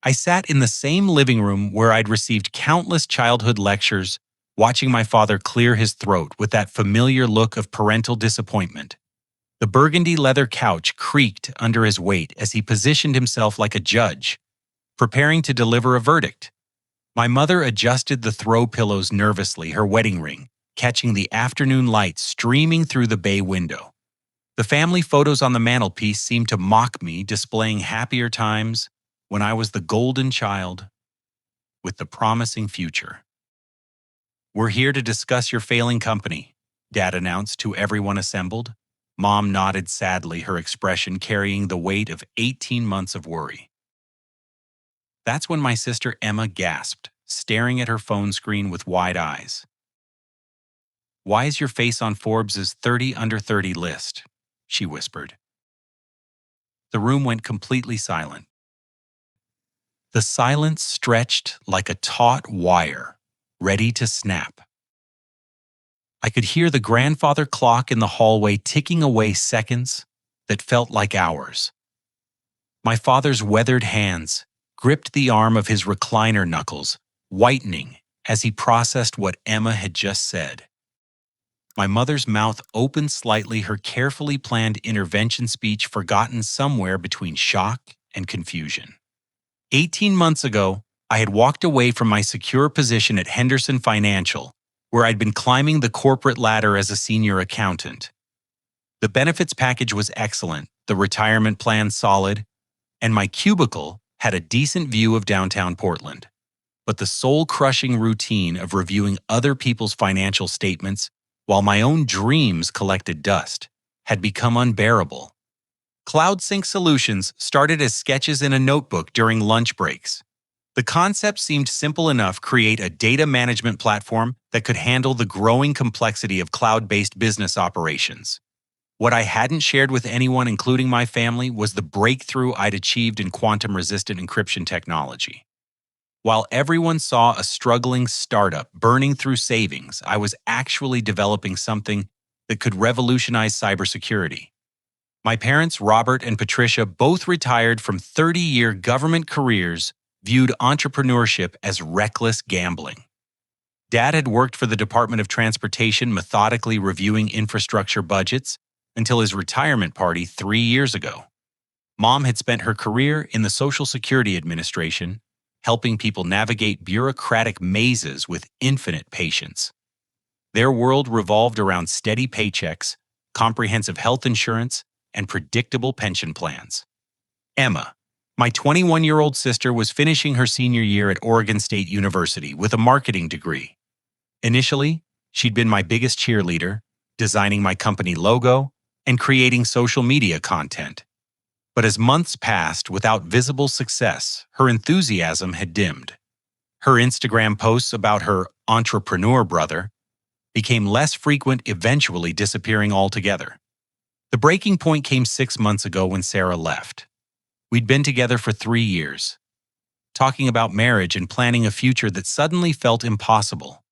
I sat in the same living room where I'd received countless childhood lectures, watching my father clear his throat with that familiar look of parental disappointment. The burgundy leather couch creaked under his weight as he positioned himself like a judge, preparing to deliver a verdict. My mother adjusted the throw pillows nervously, her wedding ring catching the afternoon light streaming through the bay window. The family photos on the mantelpiece seemed to mock me, displaying happier times when I was the golden child with the promising future. "We're here to discuss your failing company," Dad announced to everyone assembled. Mom nodded sadly, her expression carrying the weight of 18 months of worry. That's when my sister Emma gasped, staring at her phone screen with wide eyes. "Why is your face on Forbes' 30 under 30 list?" she whispered. The room went completely silent. The silence stretched like a taut wire, ready to snap. I could hear the grandfather clock in the hallway ticking away seconds that felt like hours. My father's weathered hands gripped the arm of his recliner knuckles, whitening as he processed what Emma had just said. My mother's mouth opened slightly, her carefully planned intervention speech forgotten somewhere between shock and confusion. 18 months ago, I had walked away from my secure position at Henderson Financial, where I'd been climbing the corporate ladder as a senior accountant. The benefits package was excellent, the retirement plan solid, and my cubicle had a decent view of downtown Portland. But the soul-crushing routine of reviewing other people's financial statements while my own dreams collected dust had become unbearable. CloudSync Solutions started as sketches in a notebook during lunch breaks. The concept seemed simple enough: create a data management platform that could handle the growing complexity of cloud-based business operations. What I hadn't shared with anyone, including my family, was the breakthrough I'd achieved in quantum-resistant encryption technology. While everyone saw a struggling startup burning through savings, I was actually developing something that could revolutionize cybersecurity. My parents, Robert and Patricia, both retired from 30-year government careers, viewed entrepreneurship as reckless gambling. Dad had worked for the Department of Transportation, methodically reviewing infrastructure budgets, until his retirement party 3 years ago. Mom had spent her career in the Social Security Administration, helping people navigate bureaucratic mazes with infinite patience. Their world revolved around steady paychecks, comprehensive health insurance, and predictable pension plans. Emma, my 21-year-old sister, was finishing her senior year at Oregon State University with a marketing degree. Initially, she'd been my biggest cheerleader, designing my company logo and creating social media content. But as months passed without visible success, her enthusiasm had dimmed. Her Instagram posts about her entrepreneur brother became less frequent, eventually disappearing altogether. The breaking point came 6 months ago when Sarah left. We'd been together for 3 years, talking about marriage and planning a future that suddenly felt impossible.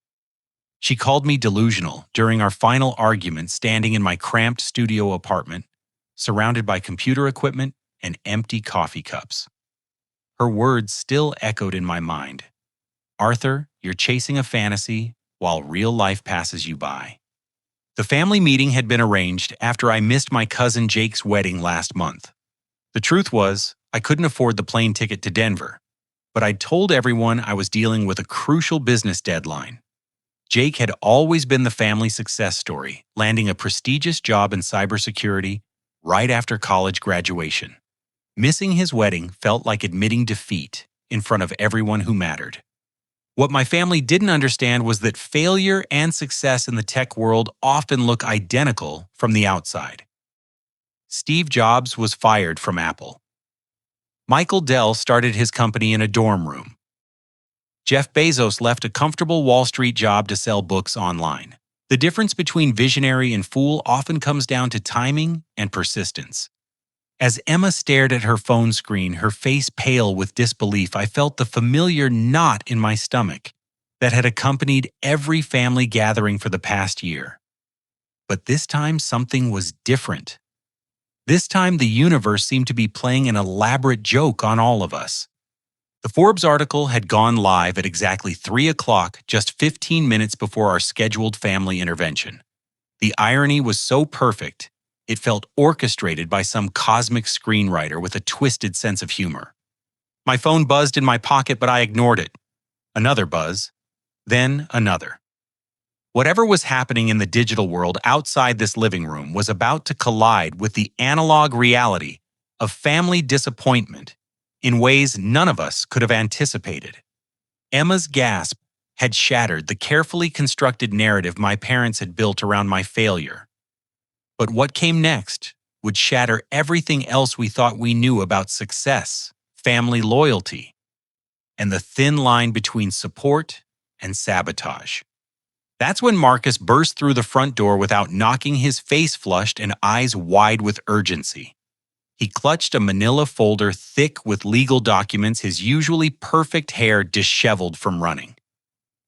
She called me delusional during our final argument, standing in my cramped studio apartment, surrounded by computer equipment and empty coffee cups. Her words still echoed in my mind. "Arthur, you're chasing a fantasy while real life passes you by." The family meeting had been arranged after I missed my cousin Jake's wedding last month. The truth was, I couldn't afford the plane ticket to Denver, but I'd told everyone I was dealing with a crucial business deadline. Jake had always been the family success story, landing a prestigious job in cybersecurity right after college graduation. Missing his wedding felt like admitting defeat in front of everyone who mattered. What my family didn't understand was that failure and success in the tech world often look identical from the outside. Steve Jobs was fired from Apple. Michael Dell started his company in a dorm room. Jeff Bezos left a comfortable Wall Street job to sell books online. The difference between visionary and fool often comes down to timing and persistence. As Emma stared at her phone screen, her face pale with disbelief, I felt the familiar knot in my stomach that had accompanied every family gathering for the past year. But this time, something was different. This time, the universe seemed to be playing an elaborate joke on all of us. The The Forbes article had gone live at exactly 3 o'clock, just 15 minutes before our scheduled family intervention. The irony was so perfect, it felt orchestrated by some cosmic screenwriter with a twisted sense of humor. My phone buzzed in my pocket, but I ignored it. Another buzz, then another. Whatever was happening in the digital world outside this living room was about to collide with the analog reality of family disappointment in ways none of us could have anticipated. Emma's gasp had shattered the carefully constructed narrative my parents had built around my failure. But what came next would shatter everything else we thought we knew about success, family loyalty, and the thin line between support and sabotage. That's when Marcus burst through the front door without knocking, his face flushed and eyes wide with urgency. He clutched a manila folder thick with legal documents, his usually perfect hair disheveled from running.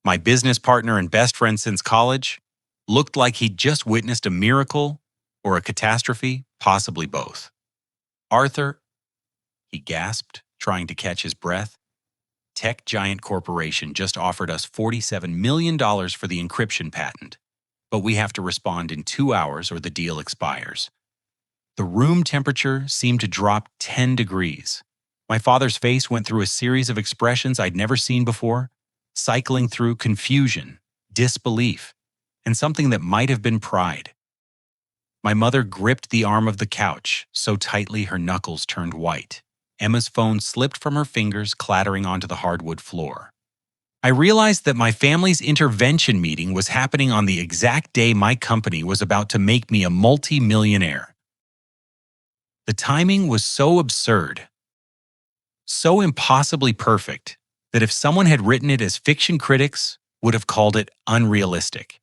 My business partner and best friend since college looked like he'd just witnessed a miracle or a catastrophe, possibly both. "Arthur," he gasped, trying to catch his breath. "Tech giant corporation just offered us $47 million for the encryption patent, but we have to respond in 2 hours or the deal expires." The room temperature seemed to drop 10 degrees. My father's face went through a series of expressions I'd never seen before, cycling through confusion, disbelief, and something that might have been pride. My mother gripped the arm of the couch so tightly her knuckles turned white. Emma's phone slipped from her fingers, clattering onto the hardwood floor. I realized that my family's intervention meeting was happening on the exact day my company was about to make me a multi-millionaire. The timing was so absurd, so impossibly perfect, that if someone had written it as fiction, critics would have called it unrealistic.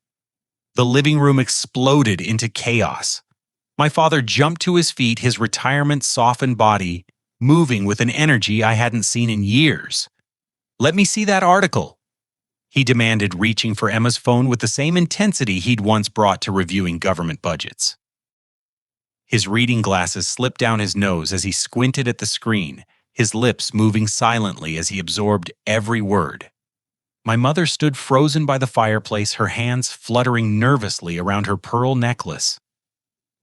The living room exploded into chaos. My father jumped to his feet, his retirement-softened body moving with an energy I hadn't seen in years. "Let me see that article," he demanded, reaching for Emma's phone with the same intensity he'd once brought to reviewing government budgets. His reading glasses slipped down his nose as he squinted at the screen, his lips moving silently as he absorbed every word. My mother stood frozen by the fireplace, her hands fluttering nervously around her pearl necklace.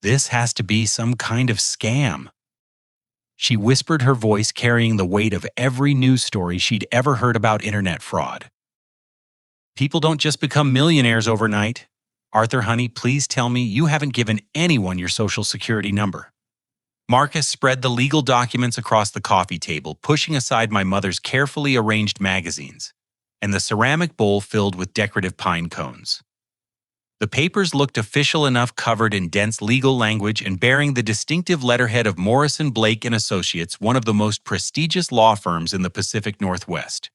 "This has to be some kind of scam," she whispered, her voice carrying the weight of every news story she'd ever heard about internet fraud. "People don't just become millionaires overnight. Arthur, honey, please tell me you haven't given anyone your social security number." Marcus spread the legal documents across the coffee table, pushing aside my mother's carefully arranged magazines and the ceramic bowl filled with decorative pine cones. The papers looked official enough, covered in dense legal language and bearing the distinctive letterhead of Morrison, Blake & Associates, one of the most prestigious law firms in the Pacific Northwest.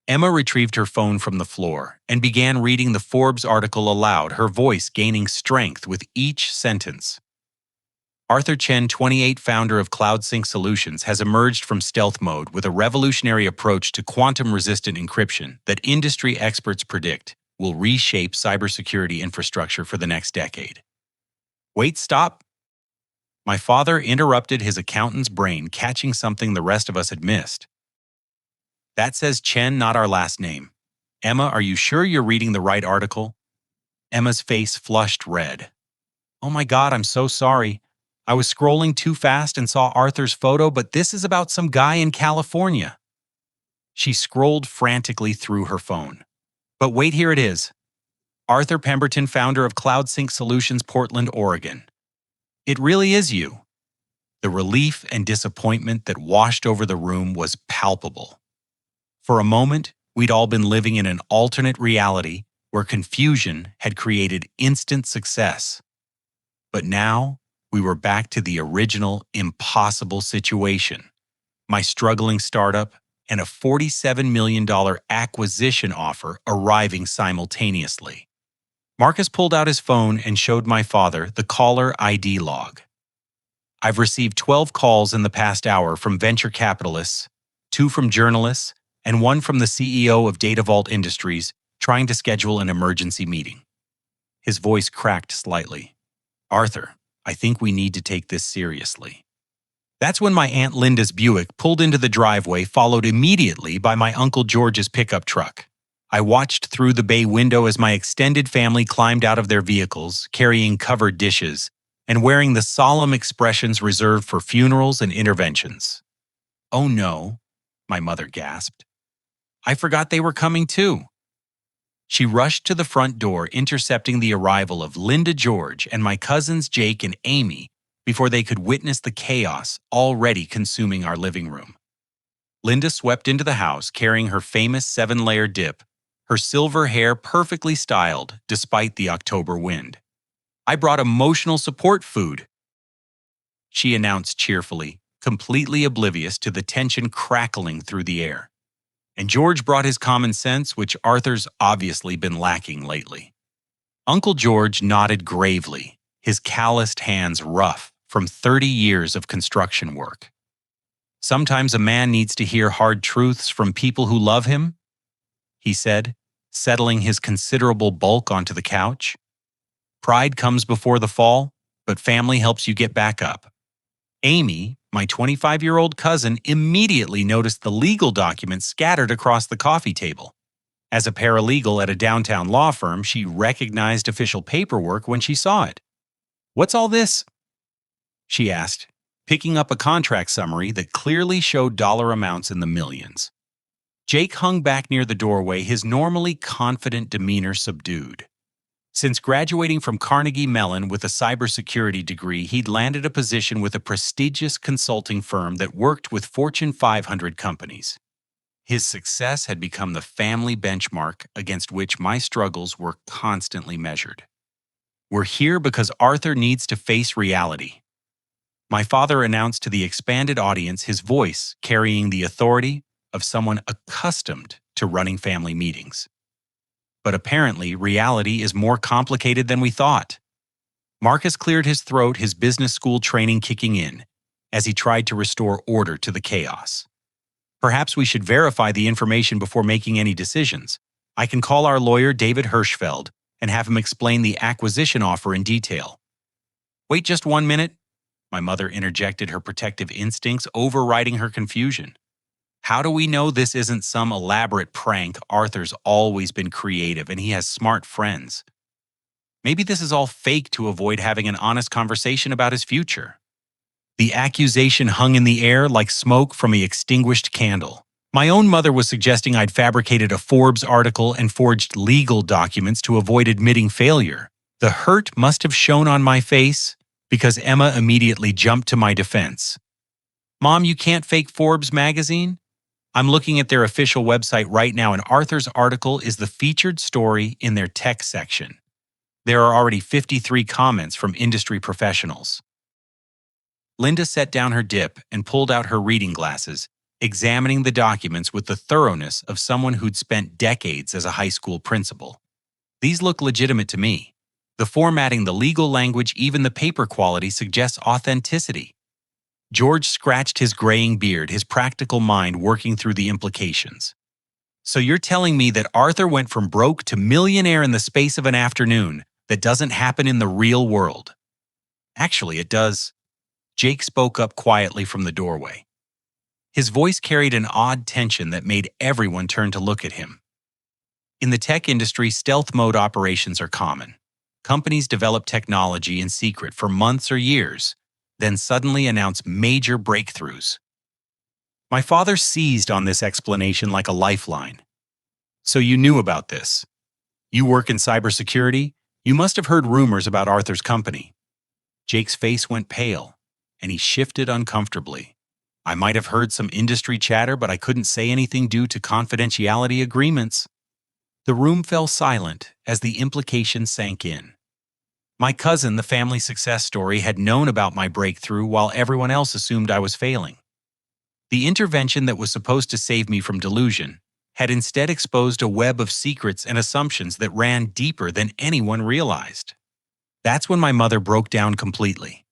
Emma retrieved her phone from the floor and began reading the Forbes article aloud, her voice gaining strength with each sentence. "Arthur Chen, 28, founder of CloudSync Solutions, has emerged from stealth mode with a revolutionary approach to quantum-resistant encryption that industry experts predict will reshape cybersecurity infrastructure for the next decade." "Wait, stop!" My father interrupted, his accountant's brain catching something the rest of us had missed. "That says Chen, not our last name. Emma, are you sure you're reading the right article?" Emma's face flushed red. "Oh my God, I'm so sorry. I was scrolling too fast and saw Arthur's photo, but this is about some guy in California." She scrolled frantically through her phone. "But wait, here it is. Arthur Pemberton, founder of CloudSync Solutions, Portland, Oregon. It really is you." The relief and disappointment that washed over the room was palpable. For a moment, we'd all been living in an alternate reality where confusion had created instant success. But now, we were back to the original impossible situation. My struggling startup and a $47 million acquisition offer arriving simultaneously. Marcus pulled out his phone and showed my father the caller ID log. "I've received 12 calls in the past hour from venture capitalists, 2 from journalists, and 1 from the CEO of Data Vault Industries trying to schedule an emergency meeting." His voice cracked slightly. "Arthur, I think we need to take this seriously." That's when my Aunt Linda's Buick pulled into the driveway, followed immediately by my Uncle George's pickup truck. I watched through the bay window as my extended family climbed out of their vehicles, carrying covered dishes, and wearing the solemn expressions reserved for funerals and interventions. "Oh no," my mother gasped. "I forgot they were coming too." She rushed to the front door, intercepting the arrival of Linda George and my cousins Jake and Amy before they could witness the chaos already consuming our living room. Linda swept into the house carrying her famous 7-layer dip, her silver hair perfectly styled despite the October wind. "I brought emotional support food," she announced cheerfully, completely oblivious to the tension crackling through the air. "And George brought his common sense, which Arthur's obviously been lacking lately." Uncle George nodded gravely, his calloused hands rough from 30 years of construction work. "Sometimes a man needs to hear hard truths from people who love him," he said, settling his considerable bulk onto the couch. "Pride comes before the fall, but family helps you get back up." Amy, my 25-year-old cousin, immediately noticed the legal documents scattered across the coffee table. As a paralegal at a downtown law firm, she recognized official paperwork when she saw it. "What's all this?" she asked, picking up a contract summary that clearly showed dollar amounts in the millions. Jake hung back near the doorway, his normally confident demeanor subdued. Since graduating from Carnegie Mellon with a cybersecurity degree, he'd landed a position with a prestigious consulting firm that worked with Fortune 500 companies. His success had become the family benchmark against which my struggles were constantly measured. "We're here because Arthur needs to face reality," my father announced to the expanded audience, his voice carrying the authority of someone accustomed to running family meetings. But apparently, reality is more complicated than we thought. Marcus cleared his throat, his business school training kicking in, as he tried to restore order to the chaos. "Perhaps we should verify the information before making any decisions. I can call our lawyer, David Hirschfeld, and have him explain the acquisition offer in detail." "Wait just 1 minute," my mother interjected, her protective instincts overriding her confusion. "How do we know this isn't some elaborate prank? Arthur's always been creative and he has smart friends. Maybe this is all fake to avoid having an honest conversation about his future." The accusation hung in the air like smoke from an extinguished candle. My own mother was suggesting I'd fabricated a Forbes article and forged legal documents to avoid admitting failure. The hurt must have shown on my face because Emma immediately jumped to my defense. "Mom, you can't fake Forbes magazine? I'm looking at their official website right now, and Arthur's article is the featured story in their tech section. There are already 53 comments from industry professionals." Linda set down her dip and pulled out her reading glasses, examining the documents with the thoroughness of someone who'd spent decades as a high school principal. "These look legitimate to me. The formatting, the legal language, even the paper quality suggests authenticity." George scratched his graying beard, his practical mind working through the implications. "So you're telling me that Arthur went from broke to millionaire in the space of an afternoon? That doesn't happen in the real world." "Actually, it does." Jake spoke up quietly from the doorway. His voice carried an odd tension that made everyone turn to look at him. "In the tech industry, stealth mode operations are common. Companies develop technology in secret for months or years, then suddenly announce major breakthroughs." My father seized on this explanation like a lifeline. "So you knew about this? You work in cybersecurity? You must have heard rumors about Arthur's company." Jake's face went pale, and he shifted uncomfortably. "I might have heard some industry chatter, but I couldn't say anything due to confidentiality agreements." The room fell silent as the implications sank in. My cousin, the family success story, had known about my breakthrough while everyone else assumed I was failing. The intervention that was supposed to save me from delusion had instead exposed a web of secrets and assumptions that ran deeper than anyone realized. That's when my mother broke down completely.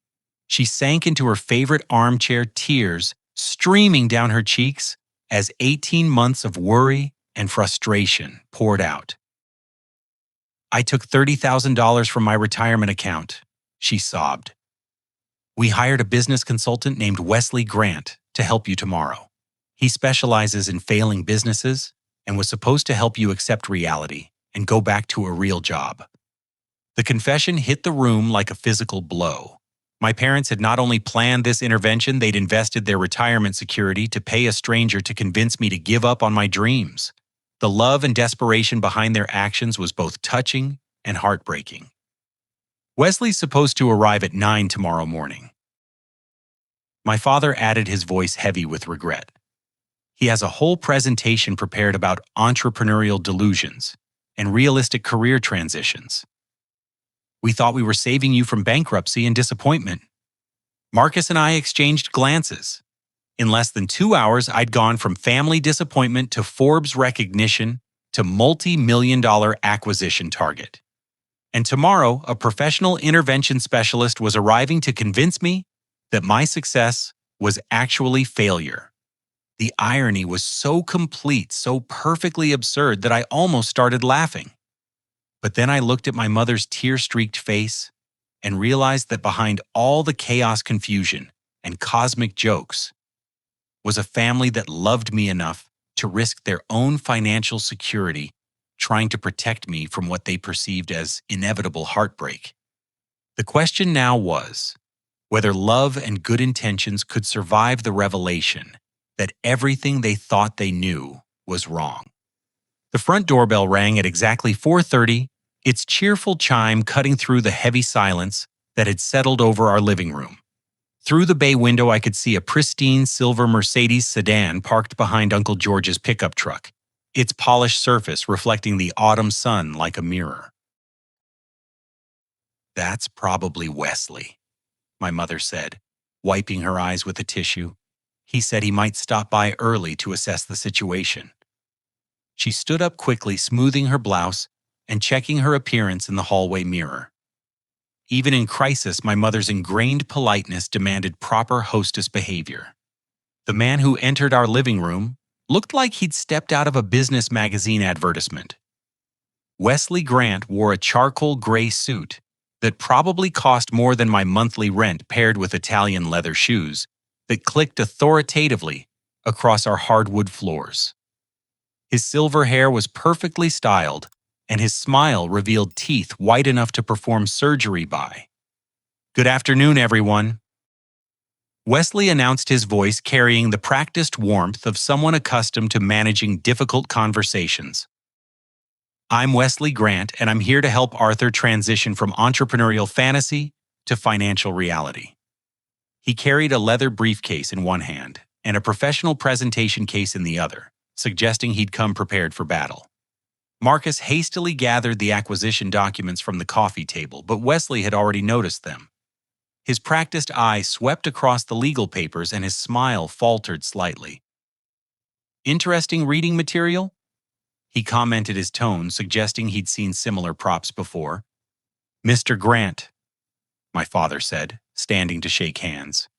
She sank into her favorite armchair, tears streaming down her cheeks as 18 months of worry and frustration poured out. "I took $30,000 from my retirement account," she sobbed. We hired a business consultant named Wesley Grant to help you tomorrow. He specializes in failing businesses and was supposed to help you accept reality and go back to a real job. The confession hit the room like a physical blow. My parents had not only planned this intervention, they'd invested their retirement security to pay a stranger to convince me to give up on my dreams. The love and desperation behind their actions was both touching and heartbreaking. Wesley's supposed to arrive at 9 tomorrow morning. My father added, his voice heavy with regret. He has a whole presentation prepared about entrepreneurial delusions and realistic career transitions. We thought we were saving you from bankruptcy and disappointment. Marcus and I exchanged glances. In less than 2 hours, I'd gone from family disappointment to Forbes recognition to multi-million-dollar acquisition target. And tomorrow, a professional intervention specialist was arriving to convince me that my success was actually failure. The irony was so complete, so perfectly absurd that I almost started laughing. But then I looked at my mother's tear-streaked face and realized that behind all the chaos, confusion, and cosmic jokes was a family that loved me enough to risk their own financial security trying to protect me from what they perceived as inevitable heartbreak. The question now was whether love and good intentions could survive the revelation that everything they thought they knew was wrong. The front doorbell rang at exactly 4:30, its cheerful chime cutting through the heavy silence that had settled over our living room. Through the bay window, I could see a pristine silver Mercedes sedan parked behind Uncle George's pickup truck, its polished surface reflecting the autumn sun like a mirror. "That's probably Wesley," my mother said, wiping her eyes with a tissue. "He said he might stop by early to assess the situation." She stood up quickly, smoothing her blouse and checking her appearance in the hallway mirror. Even in crisis, my mother's ingrained politeness demanded proper hostess behavior. The man who entered our living room looked like he'd stepped out of a business magazine advertisement. Wesley Grant wore a charcoal gray suit that probably cost more than my monthly rent, paired with Italian leather shoes that clicked authoritatively across our hardwood floors. His silver hair was perfectly styled, and his smile revealed teeth white enough to perform surgery by. "Good afternoon, everyone." Wesley announced, his voice carrying the practiced warmth of someone accustomed to managing difficult conversations. "I'm Wesley Grant, and I'm here to help Arthur transition from entrepreneurial fantasy to financial reality." He carried a leather briefcase in one hand and a professional presentation case in the other, suggesting he'd come prepared for battle. Marcus hastily gathered the acquisition documents from the coffee table, but Wesley had already noticed them. His practiced eye swept across the legal papers and his smile faltered slightly. "Interesting reading material?" He commented, his tone suggesting he'd seen similar props before. "Mr. Grant," my father said, standing to shake hands.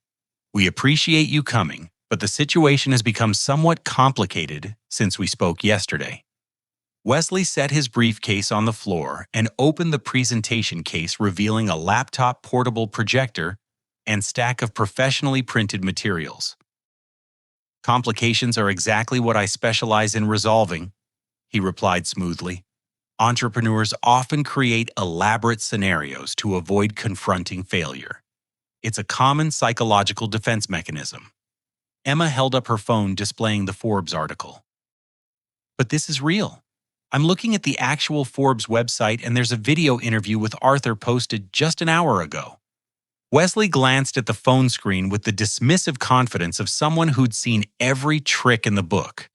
"We appreciate you coming, but the situation has become somewhat complicated since we spoke yesterday." Wesley set his briefcase on the floor and opened the presentation case, revealing a laptop, portable projector, and stack of professionally printed materials. "Complications are exactly what I specialize in resolving," he replied smoothly. "Entrepreneurs often create elaborate scenarios to avoid confronting failure. It's a common psychological defense mechanism." Emma held up her phone, displaying the Forbes article. "But this is real. I'm looking at the actual Forbes website, and there's a video interview with Arthur posted just an hour ago." Wesley glanced at the phone screen with the dismissive confidence of someone who'd seen every trick in the book.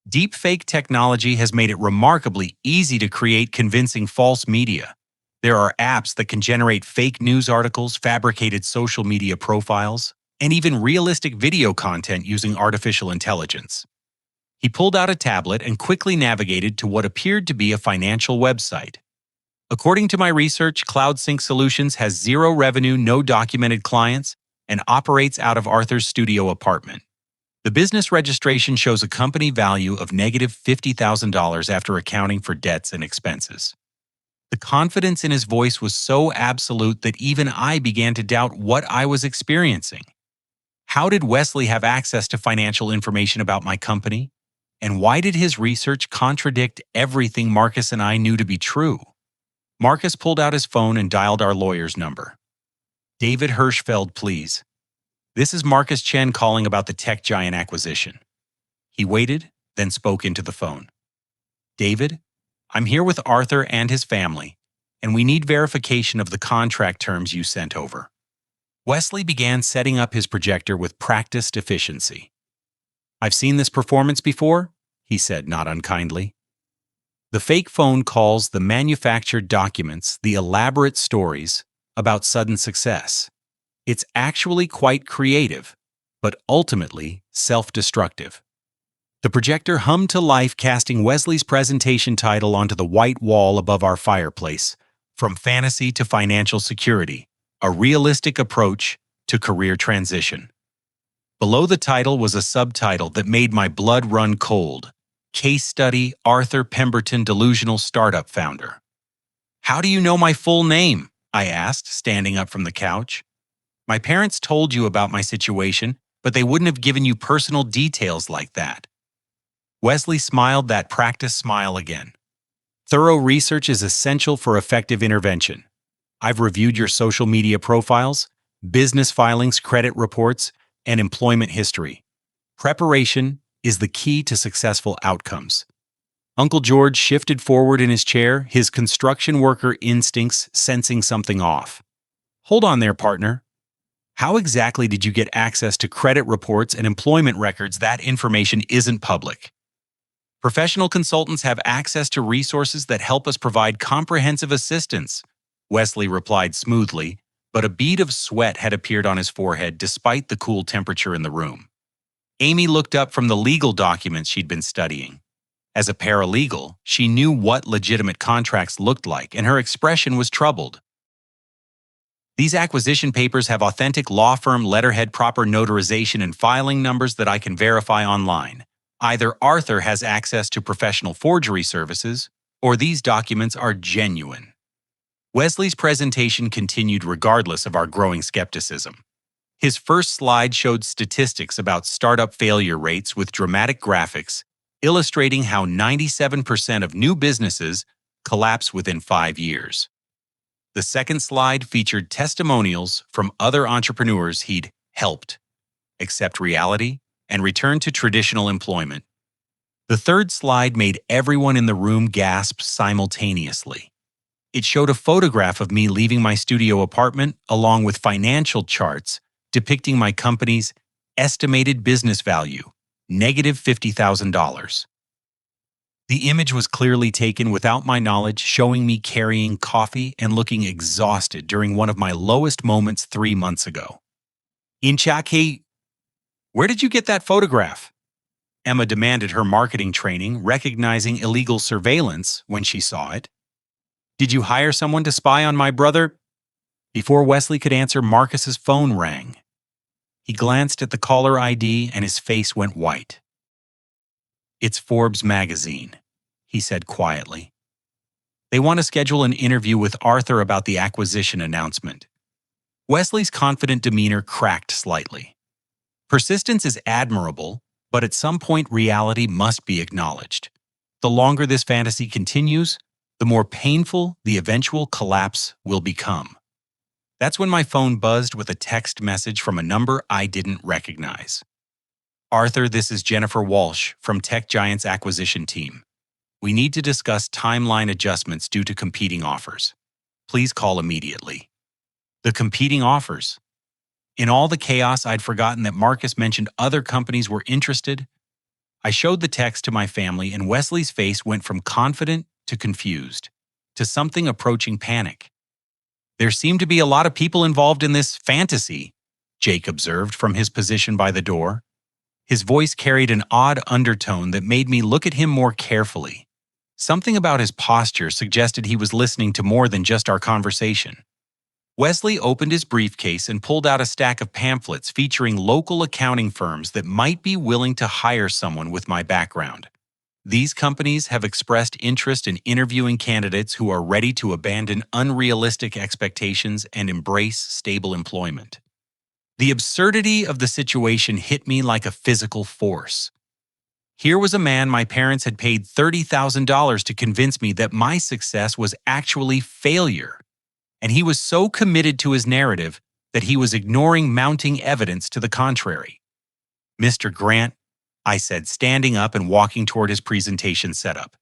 Deepfake technology has made it remarkably easy to create convincing false media. There are apps that can generate fake news articles, fabricated social media profiles, and even realistic video content using artificial intelligence. He pulled out a tablet and quickly navigated to what appeared to be a financial website. "According to my research, CloudSync Solutions has zero revenue, no documented clients, and operates out of Arthur's studio apartment. The business registration shows a company value of negative $50,000 after accounting for debts and expenses." The confidence in his voice was so absolute that even I began to doubt what I was experiencing. How did Wesley have access to financial information about my company? And why did his research contradict everything Marcus and I knew to be true? Marcus pulled out his phone and dialed our lawyer's number. David Hirschfeld, please. This is Marcus Chen calling about the tech giant acquisition. He waited, then spoke into the phone. David, I'm here with Arthur and his family, and we need verification of the contract terms you sent over. Wesley began setting up his projector with practiced efficiency. I've seen this performance before, he said not unkindly. The fake phone calls the manufactured documents the elaborate stories about sudden success. It's actually quite creative, but ultimately self-destructive. The projector hummed to life, casting Wesley's presentation title onto the white wall above our fireplace, From Fantasy to Financial Security, a realistic approach to career transition. Below the title was a subtitle that made my blood run cold. Case Study, Arthur Pemberton, Delusional Startup Founder. How do you know my full name? I asked, standing up from the couch. My parents told you about my situation, but they wouldn't have given you personal details like that. Wesley smiled that practiced smile again. Thorough research is essential for effective intervention. I've reviewed your social media profiles, business filings, credit reports, and employment history. Preparation is the key to successful outcomes. Uncle George shifted forward in his chair, his construction worker instincts sensing something off. Hold on there, partner. How exactly did you get access to credit reports and employment records? That information isn't public. Professional consultants have access to resources that help us provide comprehensive assistance, Wesley replied smoothly, but a bead of sweat had appeared on his forehead despite the cool temperature in the room. Amy looked up from the legal documents she'd been studying. As a paralegal, she knew what legitimate contracts looked like, and her expression was troubled. These acquisition papers have authentic law firm letterhead, proper notarization, and filing numbers that I can verify online. Either Arthur has access to professional forgery services, or these documents are genuine. Wesley's presentation continued regardless of our growing skepticism. His first slide showed statistics about startup failure rates with dramatic graphics, illustrating how 97% of new businesses collapse within 5 years. The second slide featured testimonials from other entrepreneurs he'd helped accept reality and return to traditional employment. The third slide made everyone in the room gasp simultaneously. It showed a photograph of me leaving my studio apartment along with financial charts depicting my company's estimated business value, negative $50,000. The image was clearly taken without my knowledge, showing me carrying coffee and looking exhausted during one of my lowest moments 3 months ago. Inchake, where did you get that photograph? Emma demanded her marketing training, recognizing illegal surveillance when she saw it. Did you hire someone to spy on my brother? Before Wesley could answer, Marcus's phone rang. He glanced at the caller ID and his face went white. It's Forbes magazine, he said quietly. They want to schedule an interview with Arthur about the acquisition announcement. Wesley's confident demeanor cracked slightly. Persistence is admirable, but at some point reality must be acknowledged. The longer this fantasy continues, the more painful the eventual collapse will become. That's when my phone buzzed with a text message from a number I didn't recognize. Arthur, this is Jennifer Walsh from Tech Giant's acquisition team. We need to discuss timeline adjustments due to competing offers. Please call immediately. The competing offers. In all the chaos, I'd forgotten that Marcus mentioned other companies were interested. I showed the text to my family, and Wesley's face went from confident to confused, to something approaching panic. There seem to be a lot of people involved in this fantasy, Jake observed from his position by the door. His voice carried an odd undertone that made me look at him more carefully. Something about his posture suggested he was listening to more than just our conversation. Wesley opened his briefcase and pulled out a stack of pamphlets featuring local accounting firms that might be willing to hire someone with my background. These companies have expressed interest in interviewing candidates who are ready to abandon unrealistic expectations and embrace stable employment. The absurdity of the situation hit me like a physical force. Here was a man my parents had paid $30,000 to convince me that my success was actually failure, and he was so committed to his narrative that he was ignoring mounting evidence to the contrary. "Mr. Grant," I said, standing up and walking toward his presentation setup,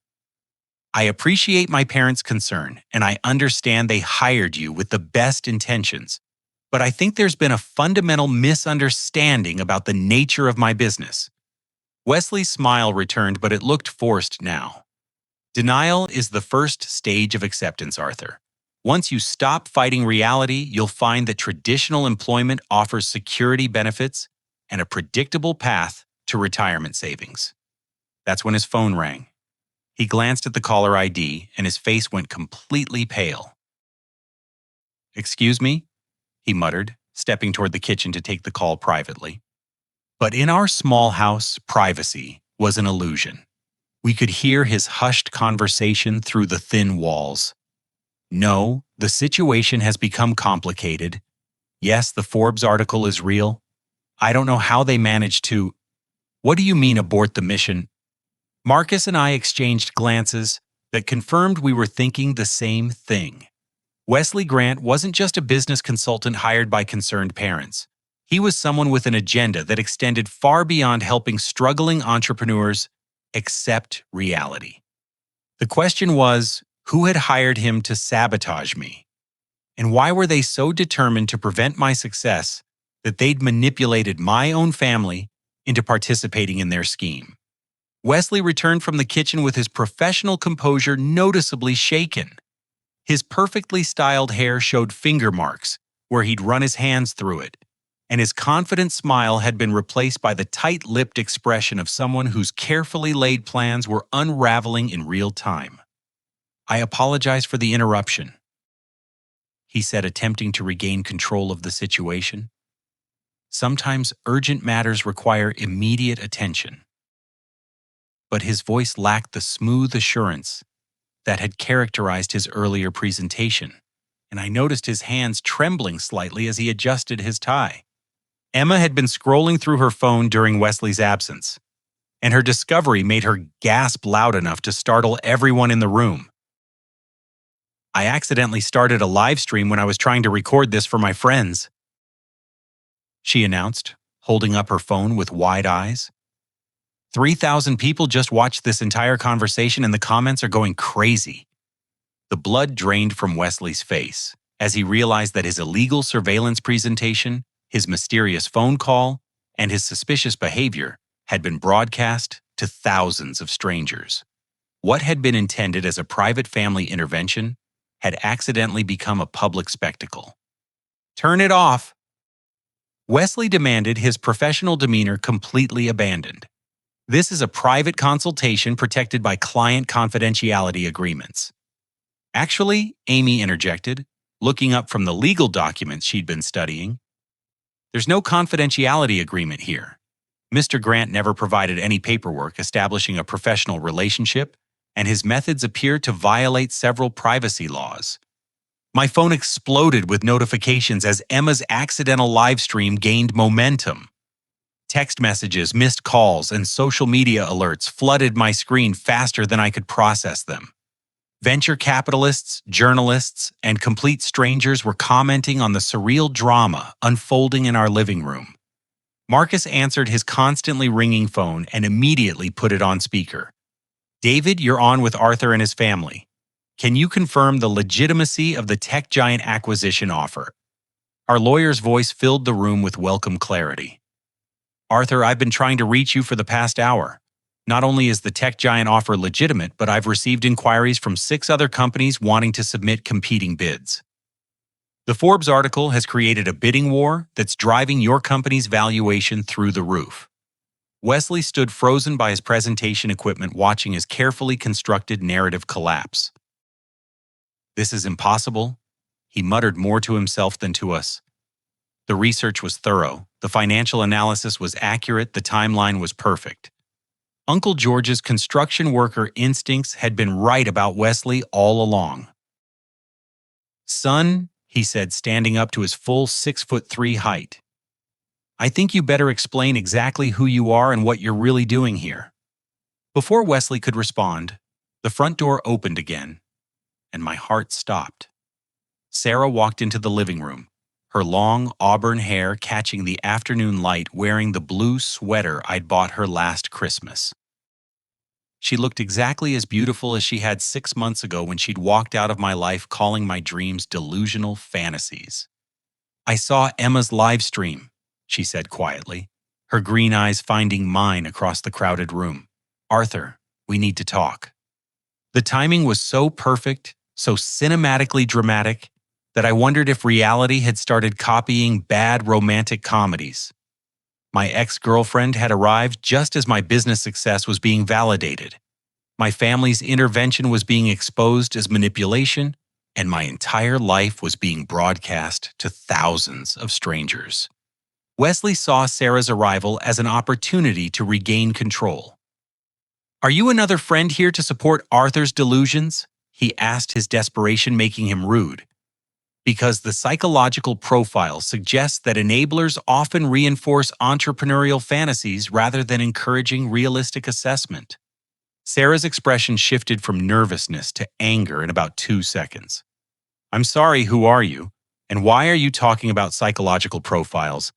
"I appreciate my parents' concern, and I understand they hired you with the best intentions, but I think there's been a fundamental misunderstanding about the nature of my business." Wesley's smile returned, but it looked forced now. "Denial is the first stage of acceptance, Arthur. Once you stop fighting reality, you'll find that traditional employment offers security benefits and a predictable path to retirement savings." That's when his phone rang. He glanced at the caller ID, and his face went completely pale. "Excuse me?" he muttered, stepping toward the kitchen to take the call privately. But in our small house, privacy was an illusion. We could hear his hushed conversation through the thin walls. "No, the situation has become complicated. Yes, the Forbes article is real. I don't know how they managed to—" "What do you mean abort the mission?" Marcus and I exchanged glances that confirmed we were thinking the same thing. Wesley Grant wasn't just a business consultant hired by concerned parents. He was someone with an agenda that extended far beyond helping struggling entrepreneurs accept reality. The question was, who had hired him to sabotage me? And why were they so determined to prevent my success that they'd manipulated my own family into participating in their scheme? Wesley returned from the kitchen with his professional composure noticeably shaken. His perfectly styled hair showed finger marks where he'd run his hands through it, and his confident smile had been replaced by the tight-lipped expression of someone whose carefully laid plans were unraveling in real time. "I apologize for the interruption," he said, attempting to regain control of the situation. "Sometimes urgent matters require immediate attention." But his voice lacked the smooth assurance that had characterized his earlier presentation, and I noticed his hands trembling slightly as he adjusted his tie. Emma had been scrolling through her phone during Wesley's absence, and her discovery made her gasp loud enough to startle everyone in the room. "I accidentally started a live stream when I was trying to record this for my friends," she announced, holding up her phone with wide eyes. 3,000 people just watched this entire conversation, and the comments are going crazy." The blood drained from Wesley's face as he realized that his illegal surveillance presentation, his mysterious phone call, and his suspicious behavior had been broadcast to thousands of strangers. What had been intended as a private family intervention had accidentally become a public spectacle. "Turn it off," Wesley demanded, his professional demeanor completely abandoned. "This is a private consultation protected by client confidentiality agreements." "Actually," Amy interjected, looking up from the legal documents she'd been studying, "there's no confidentiality agreement here. Mr. Grant never provided any paperwork establishing a professional relationship, and his methods appear to violate several privacy laws." My phone exploded with notifications as Emma's accidental live stream gained momentum. Text messages, missed calls, and social media alerts flooded my screen faster than I could process them. Venture capitalists, journalists, and complete strangers were commenting on the surreal drama unfolding in our living room. Marcus answered his constantly ringing phone and immediately put it on speaker. "David, you're on with Arthur and his family. Can you confirm the legitimacy of the tech giant acquisition offer?" Our lawyer's voice filled the room with welcome clarity. "Arthur, I've been trying to reach you for the past hour. Not only is the tech giant offer legitimate, but I've received inquiries from 6 other companies wanting to submit competing bids. The Forbes article has created a bidding war that's driving your company's valuation through the roof." Wesley stood frozen by his presentation equipment, watching his carefully constructed narrative collapse. "This is impossible," he muttered, more to himself than to us. The research was thorough, the financial analysis was accurate, the timeline was perfect. Uncle George's construction worker instincts had been right about Wesley all along. "Son," he said, standing up to his full 6'3" height, "I think you better explain exactly who you are and what you're really doing here." Before Wesley could respond, the front door opened again, and my heart stopped. Sarah walked into the living room, her long auburn hair catching the afternoon light, wearing the blue sweater I'd bought her last Christmas. She looked exactly as beautiful as she had 6 months ago when she'd walked out of my life calling my dreams delusional fantasies. "I saw Emma's live stream," she said quietly, her green eyes finding mine across the crowded room. "Arthur, we need to talk." The timing was so perfect, so cinematically dramatic, that I wondered if reality had started copying bad romantic comedies. My ex-girlfriend had arrived just as my business success was being validated. My family's intervention was being exposed as manipulation, and my entire life was being broadcast to thousands of strangers. Wesley saw Sarah's arrival as an opportunity to regain control. "Are you another friend here to support Arthur's delusions?" he asked, his desperation making him rude. Because the psychological profile suggests that enablers often reinforce entrepreneurial fantasies rather than encouraging realistic assessment. Sarah's expression shifted from nervousness to anger in about 2 seconds. "I'm sorry, who are you? And why are you talking about psychological profiles?"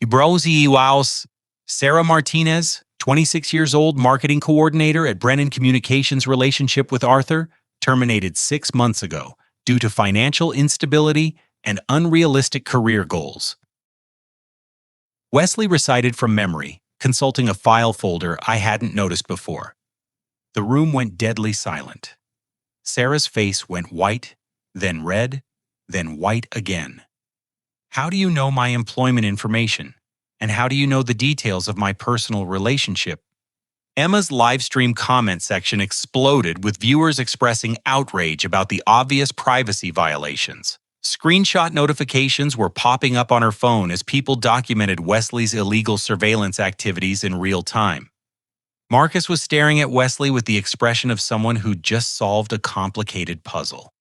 "Ibrozi Iwaos, Sarah Martinez, 26 years old, marketing coordinator at Brennan Communications, relationship with Arthur, terminated 6 months ago due to financial instability and unrealistic career goals." Wesley recited from memory, consulting a file folder I hadn't noticed before. The room went deadly silent. Sarah's face went white, then red, then white again. "How do you know my employment information? And how do you know the details of my personal relationship?" Emma's livestream comment section exploded with viewers expressing outrage about the obvious privacy violations. Screenshot notifications were popping up on her phone as people documented Wesley's illegal surveillance activities in real time. Marcus was staring at Wesley with the expression of someone who'd just solved a complicated puzzle.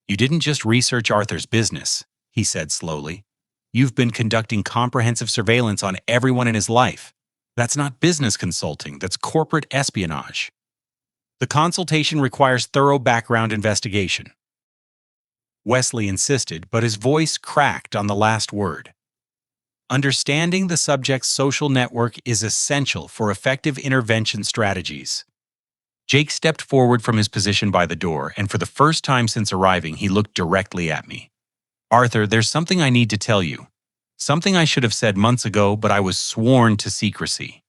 "You didn't just research Arthur's business," he said slowly. "You've been conducting comprehensive surveillance on everyone in his life. That's not business consulting, that's corporate espionage. The consultation requires thorough background investigation." Wesley insisted, but his voice cracked on the last word. "Understanding the subject's social network is essential for effective intervention strategies." Jake stepped forward from his position by the door, and for the first time since arriving, he looked directly at me. "Arthur, there's something I need to tell you. Something I should have said months ago, but I was sworn to secrecy."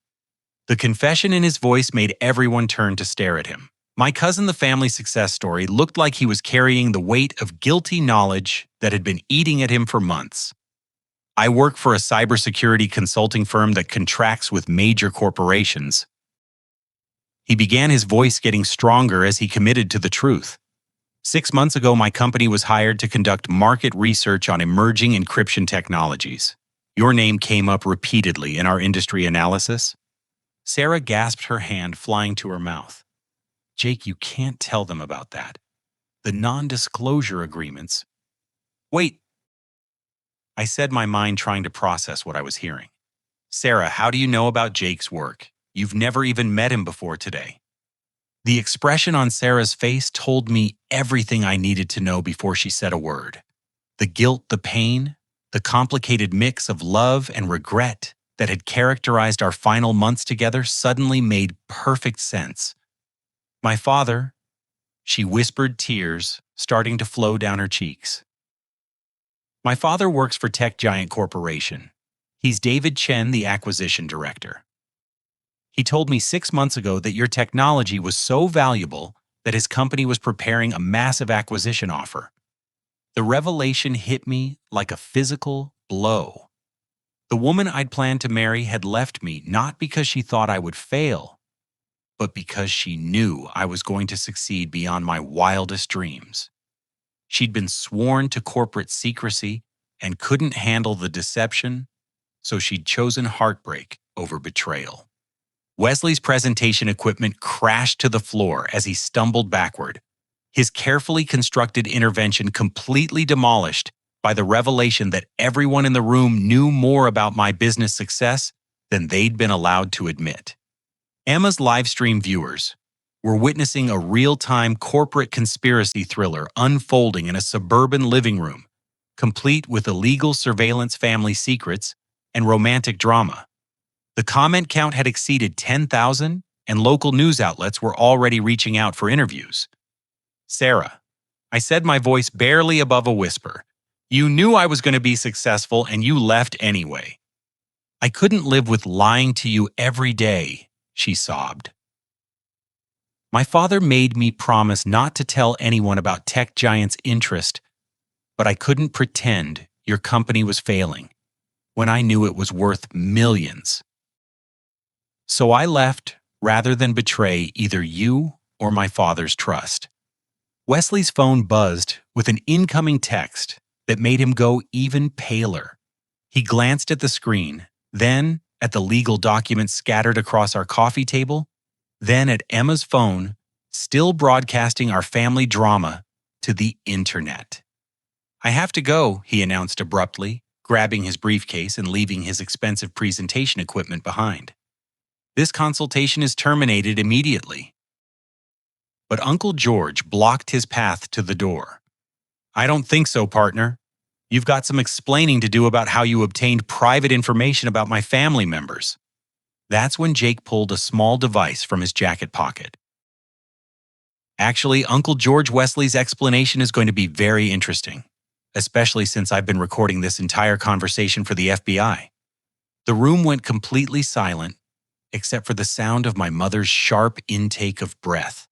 The confession in his voice made everyone turn to stare at him. My cousin, the family success story, looked like he was carrying the weight of guilty knowledge that had been eating at him for months. "I work for a cybersecurity consulting firm that contracts with major corporations." He began, his voice getting stronger as he committed to the truth. 6 months ago, my company was hired to conduct market research on emerging encryption technologies. Your name came up repeatedly in our industry analysis. Sarah gasped, her hand flying to her mouth. "Jake, you can't tell them about that. The non-disclosure agreements." "Wait," I said, my mind trying to process what I was hearing. "Sarah, how do you know about Jake's work? You've never even met him before today." The expression on Sarah's face told me everything I needed to know before she said a word. The guilt, the pain, the complicated mix of love and regret that had characterized our final months together suddenly made perfect sense. "My father," she whispered, tears starting to flow down her cheeks. "My father works for Tech Giant Corporation. He's David Chen, the acquisition director. He told me 6 months ago that your technology was so valuable that his company was preparing a massive acquisition offer." The revelation hit me like a physical blow. The woman I'd planned to marry had left me not because she thought I would fail, but because she knew I was going to succeed beyond my wildest dreams. She'd been sworn to corporate secrecy and couldn't handle the deception, so she'd chosen heartbreak over betrayal. Wesley's presentation equipment crashed to the floor as he stumbled backward, his carefully constructed intervention completely demolished by the revelation that everyone in the room knew more about my business success than they'd been allowed to admit. Emma's livestream viewers were witnessing a real-time corporate conspiracy thriller unfolding in a suburban living room, complete with illegal surveillance, family secrets, and romantic drama. The comment count had exceeded 10,000, and local news outlets were already reaching out for interviews. "Sarah," I said, my voice barely above a whisper, "you knew I was going to be successful and you left anyway." "I couldn't live with lying to you every day," she sobbed. "My father made me promise not to tell anyone about tech giants' interest, but I couldn't pretend your company was failing when I knew it was worth millions. So I left rather than betray either you or my father's trust." Wesley's phone buzzed with an incoming text that made him go even paler. He glanced at the screen, then at the legal documents scattered across our coffee table, then at Emma's phone, still broadcasting our family drama to the internet. "I have to go," he announced abruptly, grabbing his briefcase and leaving his expensive presentation equipment behind. "This consultation is terminated immediately." But Uncle George blocked his path to the door. "I don't think so, partner. You've got some explaining to do about how you obtained private information about my family members." That's when Jake pulled a small device from his jacket pocket. "Actually, Uncle George, Wesley's explanation is going to be very interesting, especially since I've been recording this entire conversation for the FBI." The room went completely silent, except for the sound of my mother's sharp intake of breath.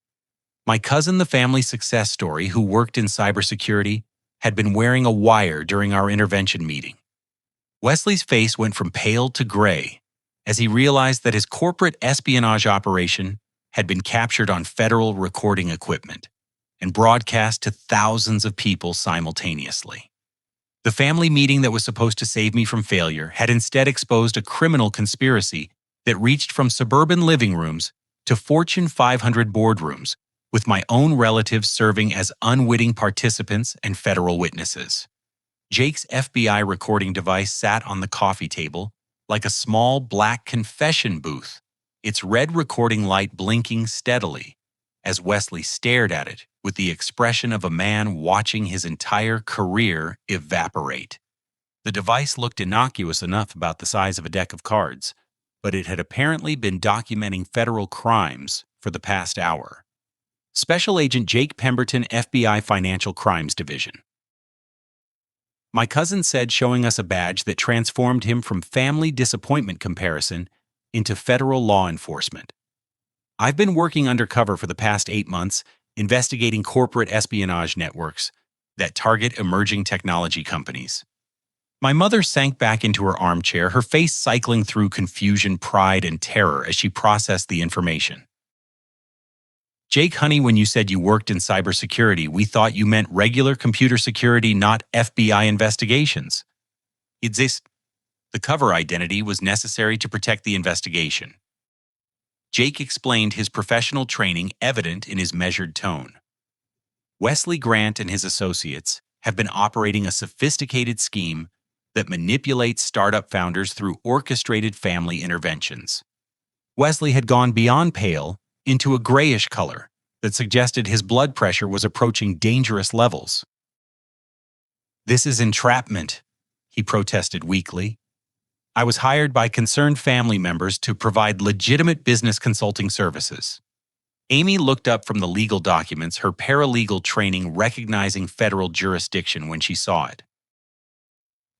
My cousin, the family success story, who worked in cybersecurity, had been wearing a wire during our intervention meeting. Wesley's face went from pale to gray as he realized that his corporate espionage operation had been captured on federal recording equipment and broadcast to thousands of people simultaneously. The family meeting that was supposed to save me from failure had instead exposed a criminal conspiracy that reached from suburban living rooms to Fortune 500 boardrooms, with my own relatives serving as unwitting participants and federal witnesses. Jake's FBI recording device sat on the coffee table like a small black confession booth, its red recording light blinking steadily as Wesley stared at it with the expression of a man watching his entire career evaporate. The device looked innocuous enough, about the size of a deck of cards, but it had apparently been documenting federal crimes for the past hour. Special Agent Jake Pemberton, FBI Financial Crimes Division. My cousin said, showing us a badge that transformed him from family disappointment comparison into federal law enforcement. "I've been working undercover for the past 8 months, investigating corporate espionage networks that target emerging technology companies." My mother sank back into her armchair, her face cycling through confusion, pride, and terror as she processed the information. "Jake, honey, when you said you worked in cybersecurity, we thought you meant regular computer security, not FBI investigations." The cover identity was necessary to protect the investigation. Jake explained, his professional training evident in his measured tone. "Wesley Grant and his associates have been operating a sophisticated scheme that manipulates startup founders through orchestrated family interventions." Wesley had gone beyond pale into a grayish color that suggested his blood pressure was approaching dangerous levels. "This is entrapment," he protested weakly. "I was hired by concerned family members to provide legitimate business consulting services." Amy looked up from the legal documents, her paralegal training recognizing federal jurisdiction when she saw it.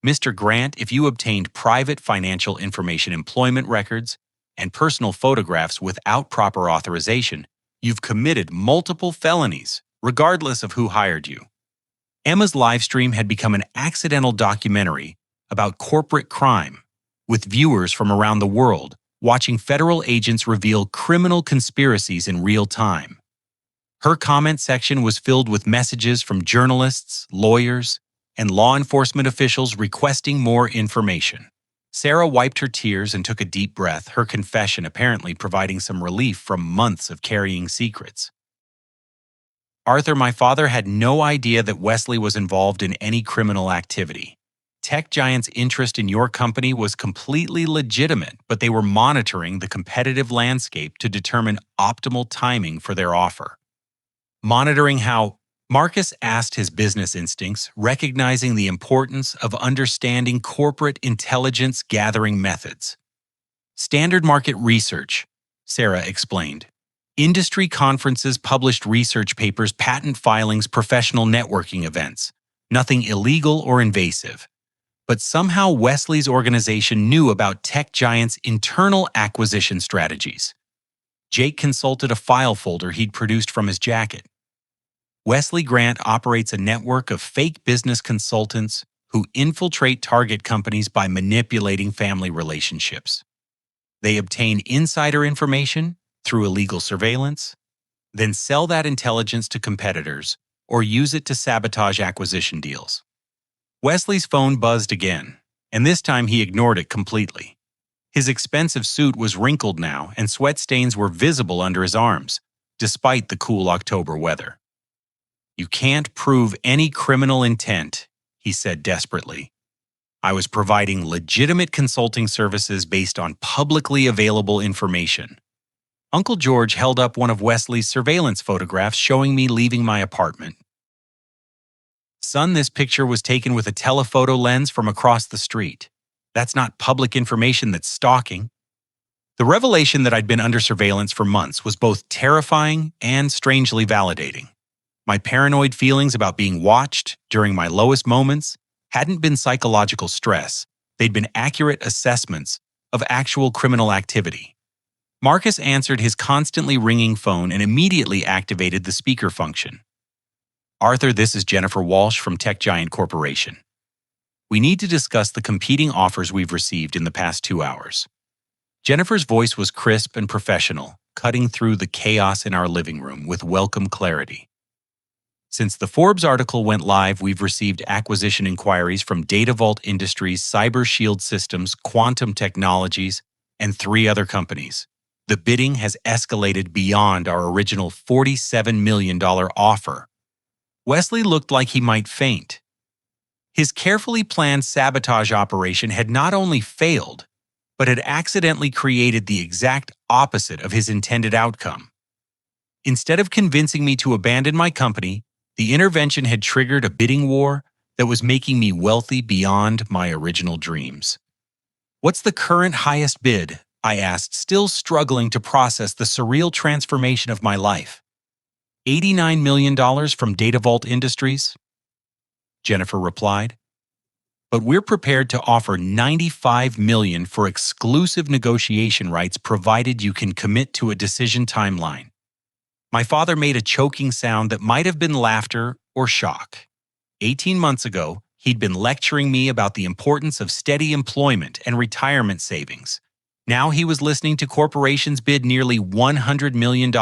"Mr. Grant, if you obtained private financial information, employment records, and personal photographs without proper authorization, you've committed multiple felonies, regardless of who hired you." Emma's livestream had become an accidental documentary about corporate crime, with viewers from around the world watching federal agents reveal criminal conspiracies in real time. Her comment section was filled with messages from journalists, lawyers, and law enforcement officials requesting more information. Sarah wiped her tears and took a deep breath, her confession apparently providing some relief from months of carrying secrets. Arthur, my father had no idea that Wesley was involved in any criminal activity. Tech Giant's interest in your company was completely legitimate, but they were monitoring the competitive landscape to determine optimal timing for their offer. Monitoring how Marcus asked his business instincts, recognizing the importance of understanding corporate intelligence gathering methods. Standard market research, Sarah explained. Industry conferences published research papers, patent filings, professional networking events. Nothing illegal or invasive. But somehow Wesley's organization knew about Tech Giant's internal acquisition strategies. Jake consulted a file folder he'd produced from his jacket. Wesley Grant operates a network of fake business consultants who infiltrate target companies by manipulating family relationships. They obtain insider information through illegal surveillance, then sell that intelligence to competitors or use it to sabotage acquisition deals. Wesley's phone buzzed again, and this time he ignored it completely. His expensive suit was wrinkled now, and sweat stains were visible under his arms, despite the cool October weather. "You can't prove any criminal intent," he said desperately. "I was providing legitimate consulting services based on publicly available information." Uncle George held up one of Wesley's surveillance photographs showing me leaving my apartment. "Son, this picture was taken with a telephoto lens from across the street. That's not public information, that's stalking." The revelation that I'd been under surveillance for months was both terrifying and strangely validating. My paranoid feelings about being watched during my lowest moments hadn't been psychological stress. They'd been accurate assessments of actual criminal activity. Marcus answered his constantly ringing phone and immediately activated the speaker function. "Arthur, this is Jennifer Walsh from Tech Giant Corporation. We need to discuss the competing offers we've received in the past 2 hours." Jennifer's voice was crisp and professional, cutting through the chaos in our living room with welcome clarity. "Since the Forbes article went live, we've received acquisition inquiries from Data Vault Industries, Cyber Shield Systems, Quantum Technologies, and 3 other companies. The bidding has escalated beyond our original $47 million offer." Wesley looked like he might faint. His carefully planned sabotage operation had not only failed, but had accidentally created the exact opposite of his intended outcome. Instead of convincing me to abandon my company, the intervention had triggered a bidding war that was making me wealthy beyond my original dreams. "What's the current highest bid?" I asked, still struggling to process the surreal transformation of my life. $89 million from Data Vault Industries, Jennifer replied. "But we're prepared to offer $95 million for exclusive negotiation rights provided you can commit to a decision timeline." My father made a choking sound that might have been laughter or shock. 18 months ago, he'd been lecturing me about the importance of steady employment and retirement savings. Now he was listening to corporations bid nearly $100 million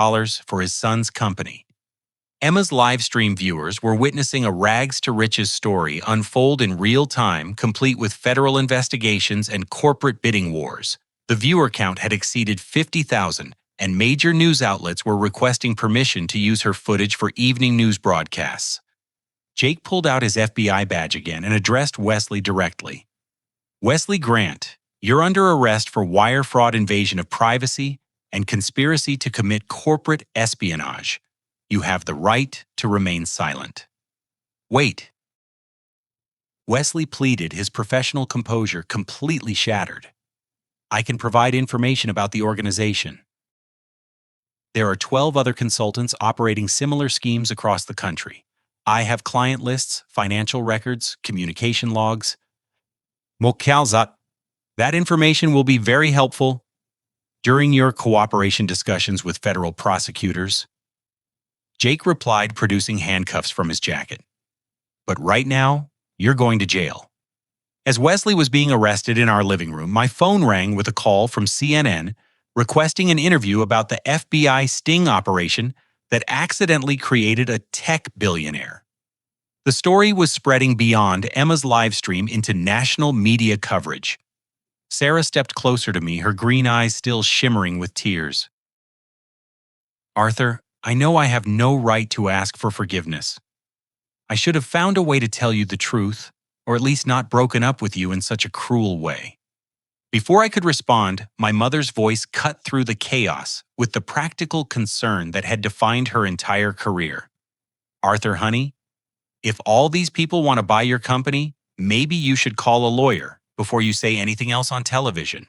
for his son's company. Emma's live stream viewers were witnessing a rags-to-riches story unfold in real time, complete with federal investigations and corporate bidding wars. The viewer count had exceeded 50,000, and major news outlets were requesting permission to use her footage for evening news broadcasts. Jake pulled out his FBI badge again and addressed Wesley directly. "Wesley Grant, you're under arrest for wire fraud, invasion of privacy, and conspiracy to commit corporate espionage. You have the right to remain silent." "Wait." Wesley pleaded, his professional composure completely shattered. "I can provide information about the organization. There are 12 other consultants operating similar schemes across the country. I have client lists, financial records, communication logs. Mokalzat. That information will be very helpful during your cooperation discussions with federal prosecutors." Jake replied, producing handcuffs from his jacket. "But right now, you're going to jail." As Wesley was being arrested in our living room, my phone rang with a call from CNN requesting an interview about the FBI sting operation that accidentally created a tech billionaire. The story was spreading beyond Emma's live stream into national media coverage. Sarah stepped closer to me, her green eyes still shimmering with tears. Arthur, I know I have no right to ask for forgiveness. I should have found a way to tell you the truth, or at least not broken up with you in such a cruel way. Before I could respond, my mother's voice cut through the chaos with the practical concern that had defined her entire career. Arthur, honey, if all these people want to buy your company, maybe you should call a lawyer before you say anything else on television.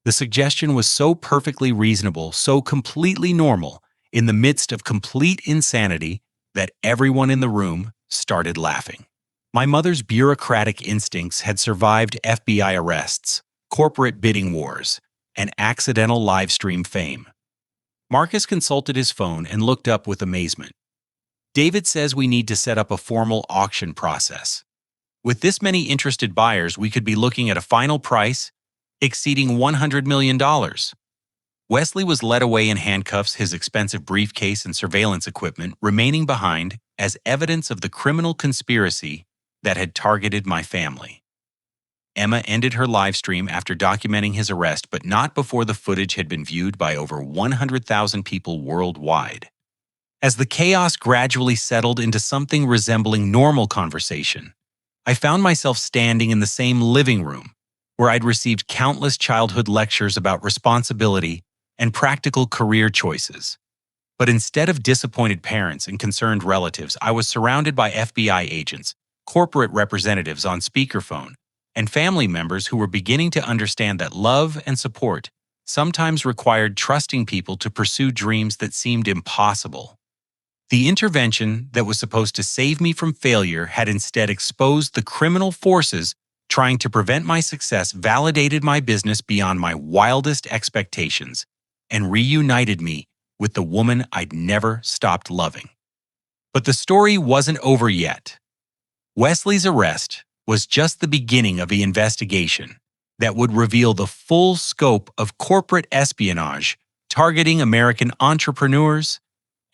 The suggestion was so perfectly reasonable, so completely normal, in the midst of complete insanity, that everyone in the room started laughing. My mother's bureaucratic instincts had survived FBI arrests, corporate bidding wars, and accidental livestream fame. Marcus consulted his phone and looked up with amazement. David says we need to set up a formal auction process. With this many interested buyers, we could be looking at a final price exceeding $100 million. Wesley was led away in handcuffs, his expensive briefcase and surveillance equipment remaining behind as evidence of the criminal conspiracy that had targeted my family. Emma ended her live stream after documenting his arrest, but not before the footage had been viewed by over 100,000 people worldwide. As the chaos gradually settled into something resembling normal conversation, I found myself standing in the same living room where I'd received countless childhood lectures about responsibility and practical career choices. But instead of disappointed parents and concerned relatives, I was surrounded by FBI agents, corporate representatives on speakerphone, and family members who were beginning to understand that love and support sometimes required trusting people to pursue dreams that seemed impossible. The intervention that was supposed to save me from failure had instead exposed the criminal forces trying to prevent my success, validated my business beyond my wildest expectations, and reunited me with the woman I'd never stopped loving. But the story wasn't over yet. Wesley's arrest was just the beginning of the investigation that would reveal the full scope of corporate espionage targeting American entrepreneurs,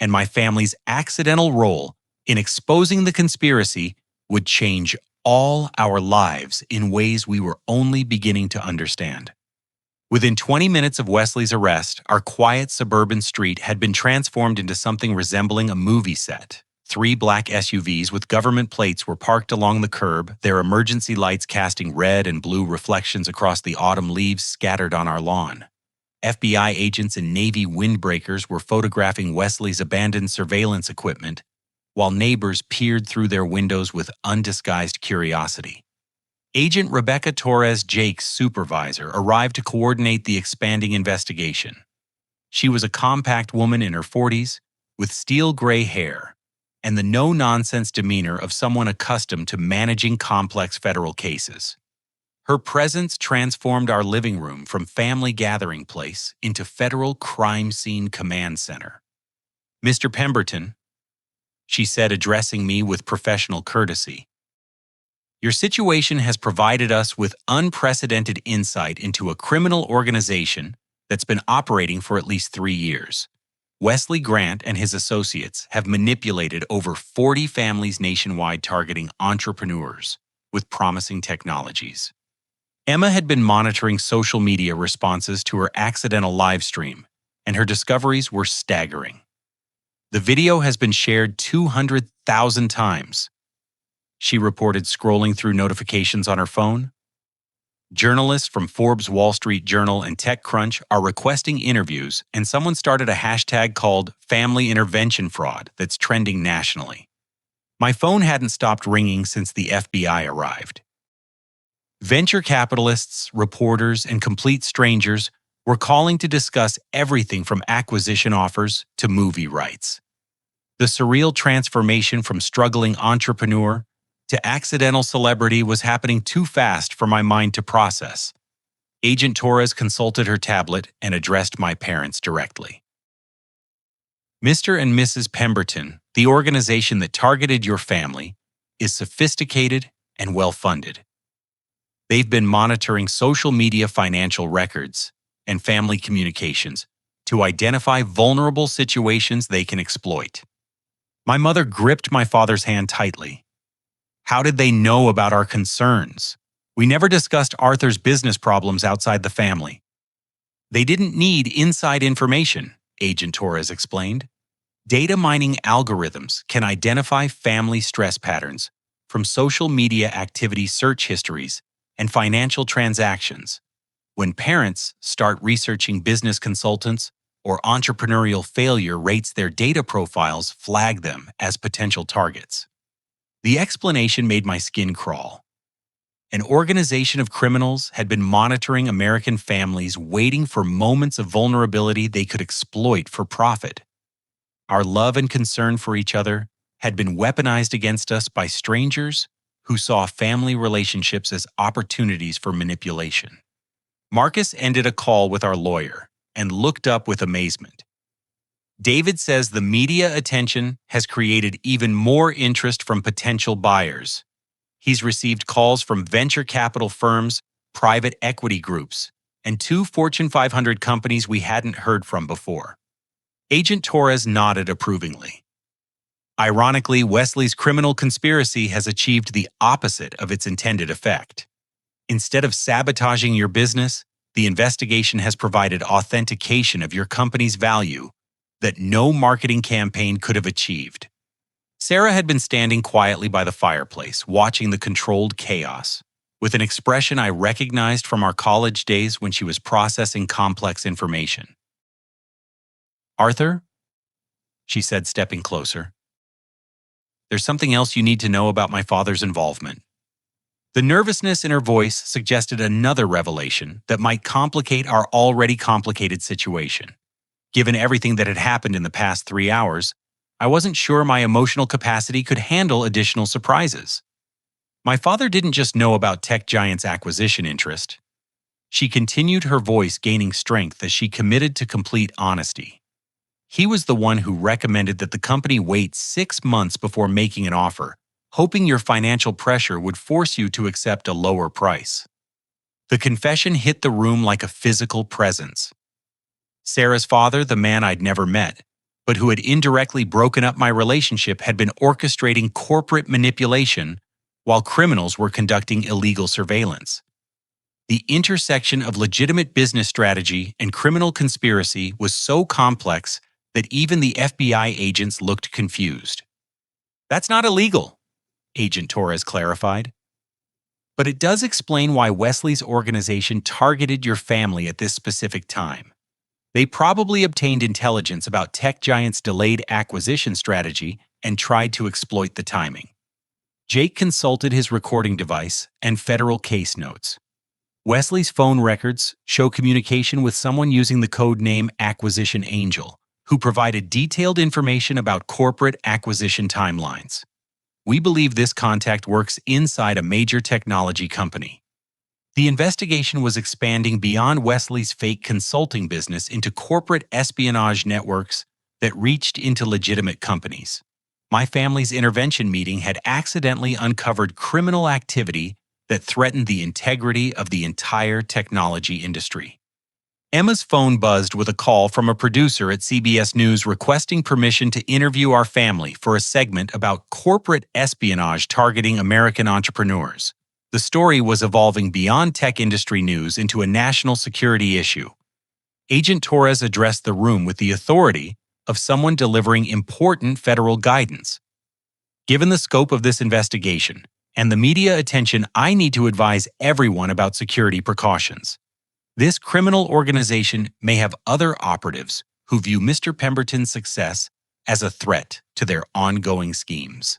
and my family's accidental role in exposing the conspiracy would change all our lives in ways we were only beginning to understand. Within 20 minutes of Wesley's arrest, our quiet suburban street had been transformed into something resembling a movie set. 3 black SUVs with government plates were parked along the curb, their emergency lights casting red and blue reflections across the autumn leaves scattered on our lawn. FBI agents in Navy windbreakers were photographing Wesley's abandoned surveillance equipment, while neighbors peered through their windows with undisguised curiosity. Agent Rebecca Torres, Jake's supervisor, arrived to coordinate the expanding investigation. She was a compact woman in her 40s, with steel gray hair, and the no-nonsense demeanor of someone accustomed to managing complex federal cases. Her presence transformed our living room from family gathering place into federal crime scene command center. "Mr. Pemberton," she said, addressing me with professional courtesy, "your situation has provided us with unprecedented insight into a criminal organization that's been operating for at least 3 years. Wesley Grant and his associates have manipulated over 40 families nationwide targeting entrepreneurs with promising technologies." Emma had been monitoring social media responses to her accidental live stream, and her discoveries were staggering. "The video has been shared 200,000 times," she reported, scrolling through notifications on her phone. "Journalists from Forbes, Wall Street Journal, and TechCrunch are requesting interviews, and someone started a hashtag called Family Intervention Fraud that's trending nationally. My phone hadn't stopped ringing since the FBI arrived. Venture capitalists, reporters, and complete strangers were calling to discuss everything from acquisition offers to movie rights. The surreal transformation from struggling entrepreneur to accidental celebrity was happening too fast for my mind to process. Agent Torres consulted her tablet and addressed my parents directly. "Mr. and Mrs. Pemberton, the organization that targeted your family, is sophisticated and well-funded. They've been monitoring social media financial records and family communications to identify vulnerable situations they can exploit." My mother gripped my father's hand tightly. "How did they know about our concerns?" We never discussed Arthur's business problems outside the family. They didn't need inside information, Agent Torres explained. Data mining algorithms can identify family stress patterns from social media activity search histories and financial transactions. When parents start researching business consultants or entrepreneurial failure rates, their data profiles flag them as potential targets. The explanation made my skin crawl. An organization of criminals had been monitoring American families, waiting for moments of vulnerability they could exploit for profit. Our love and concern for each other had been weaponized against us by strangers who saw family relationships as opportunities for manipulation. Marcus ended a call with our lawyer and looked up with amazement. David says the media attention has created even more interest from potential buyers. He's received calls from venture capital firms, private equity groups, and 2 Fortune 500 companies we hadn't heard from before. Agent Torres nodded approvingly. Ironically, Wesley's criminal conspiracy has achieved the opposite of its intended effect. Instead of sabotaging your business, the investigation has provided authentication of your company's value that no marketing campaign could have achieved. Sarah had been standing quietly by the fireplace, watching the controlled chaos, with an expression I recognized from our college days when she was processing complex information. "Arthur," she said, stepping closer, "there's something else you need to know about my father's involvement." The nervousness in her voice suggested another revelation that might complicate our already complicated situation. Given everything that had happened in the past 3 hours, I wasn't sure my emotional capacity could handle additional surprises. My father didn't just know about tech giant's acquisition interest. She continued, her voice gaining strength as she committed to complete honesty. He was the one who recommended that the company wait 6 months before making an offer, hoping your financial pressure would force you to accept a lower price. The confession hit the room like a physical presence. Sarah's father, the man I'd never met, but who had indirectly broken up my relationship, had been orchestrating corporate manipulation while criminals were conducting illegal surveillance. The intersection of legitimate business strategy and criminal conspiracy was so complex that even the FBI agents looked confused. "That's not illegal," Agent Torres clarified. "But it does explain why Wesley's organization targeted your family at this specific time. They probably obtained intelligence about tech giant's delayed acquisition strategy and tried to exploit the timing." Jake consulted his recording device and federal case notes. Wesley's phone records show communication with someone using the code name Acquisition Angel, who provided detailed information about corporate acquisition timelines. We believe this contact works inside a major technology company. The investigation was expanding beyond Wesley's fake consulting business into corporate espionage networks that reached into legitimate companies. My family's intervention meeting had accidentally uncovered criminal activity that threatened the integrity of the entire technology industry. Emma's phone buzzed with a call from a producer at CBS News requesting permission to interview our family for a segment about corporate espionage targeting American entrepreneurs. The story was evolving beyond tech industry news into a national security issue. Agent Torres addressed the room with the authority of someone delivering important federal guidance. "Given the scope of this investigation and the media attention, I need to advise everyone about security precautions. This criminal organization may have other operatives who view Mr. Pemberton's success as a threat to their ongoing schemes."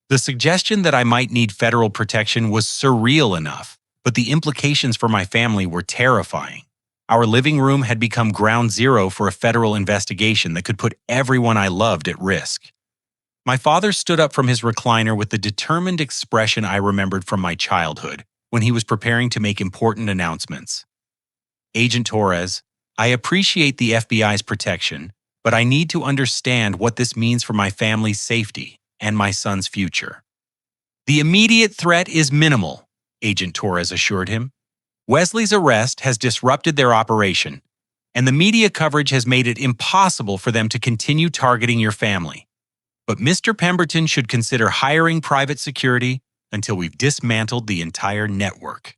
The suggestion that I might need federal protection was surreal enough, but the implications for my family were terrifying. Our living room had become ground zero for a federal investigation that could put everyone I loved at risk. My father stood up from his recliner with the determined expression I remembered from my childhood when he was preparing to make important announcements. "Agent Torres, I appreciate the FBI's protection, but I need to understand what this means for my family's safety and my son's future." "The immediate threat is minimal," Agent Torres assured him. "Wesley's arrest has disrupted their operation, and the media coverage has made it impossible for them to continue targeting your family. But Mr. Pemberton should consider hiring private security until we've dismantled the entire network.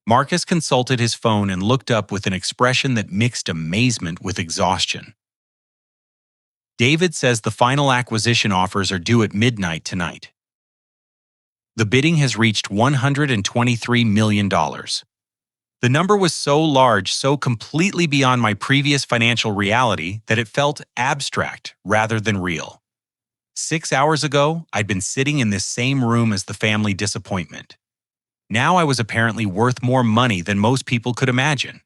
Marcus consulted his phone and looked up with an expression that mixed amazement with exhaustion. David says the final acquisition offers are due at midnight tonight. The bidding has reached $123 million. The number was so large, so completely beyond my previous financial reality that it felt abstract rather than real. 6 hours ago, I'd been sitting in this same room as the family disappointment. Now I was apparently worth more money than most people could imagine.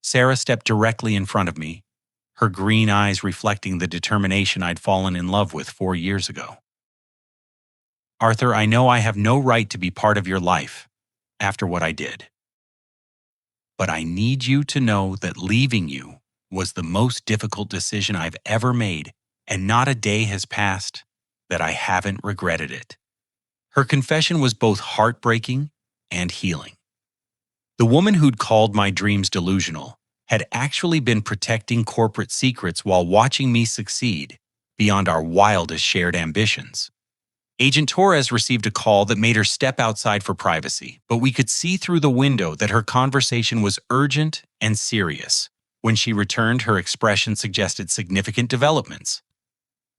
Sarah stepped directly in front of me, her green eyes reflecting the determination I'd fallen in love with 4 years ago. Arthur, I know I have no right to be part of your life after what I did. But I need you to know that leaving you was the most difficult decision I've ever made, and not a day has passed that I haven't regretted it. Her confession was both heartbreaking and healing. The woman who'd called my dreams delusional had actually been protecting corporate secrets while watching me succeed beyond our wildest shared ambitions. Agent Torres received a call that made her step outside for privacy, but we could see through the window that her conversation was urgent and serious. When she returned, her expression suggested significant developments.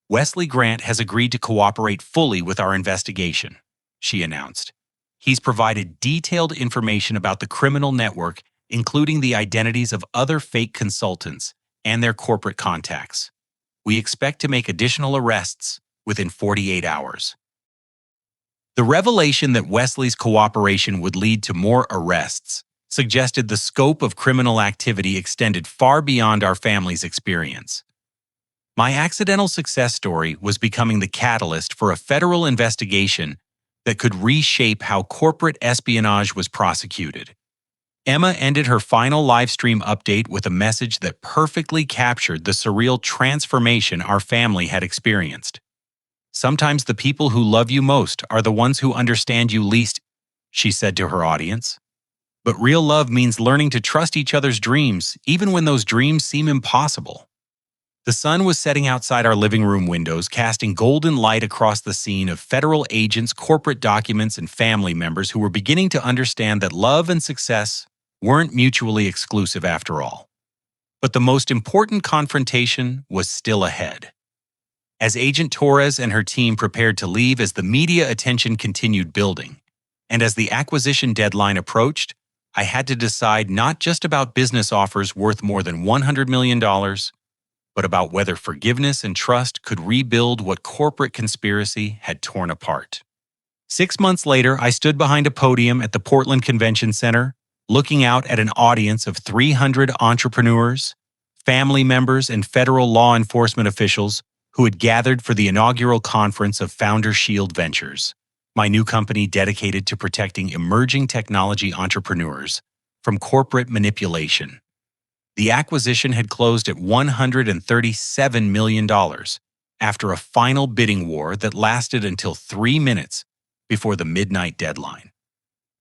Wesley Grant has agreed to cooperate fully with our investigation, she announced. He's provided detailed information about the criminal network, including the identities of other fake consultants and their corporate contacts. We expect to make additional arrests within 48 hours. The revelation that Wesley's cooperation would lead to more arrests suggested the scope of criminal activity extended far beyond our family's experience. My accidental success story was becoming the catalyst for a federal investigation that could reshape how corporate espionage was prosecuted. Emma ended her final live stream update with a message that perfectly captured the surreal transformation our family had experienced. Sometimes the people who love you most are the ones who understand you least, she said to her audience. But real love means learning to trust each other's dreams, even when those dreams seem impossible. The sun was setting outside our living room windows, casting golden light across the scene of federal agents, corporate documents, and family members who were beginning to understand that love and success weren't mutually exclusive after all. But the most important confrontation was still ahead. As Agent Torres and her team prepared to leave, as the media attention continued building, and as the acquisition deadline approached, I had to decide not just about business offers worth more than $100 million, but about whether forgiveness and trust could rebuild what corporate conspiracy had torn apart. 6 months later, I stood behind a podium at the Portland Convention Center, looking out at an audience of 300 entrepreneurs, family members, and federal law enforcement officials who had gathered for the inaugural conference of Founder Shield Ventures, my new company dedicated to protecting emerging technology entrepreneurs from corporate manipulation. The acquisition had closed at $137 million after a final bidding war that lasted until 3 minutes before the midnight deadline.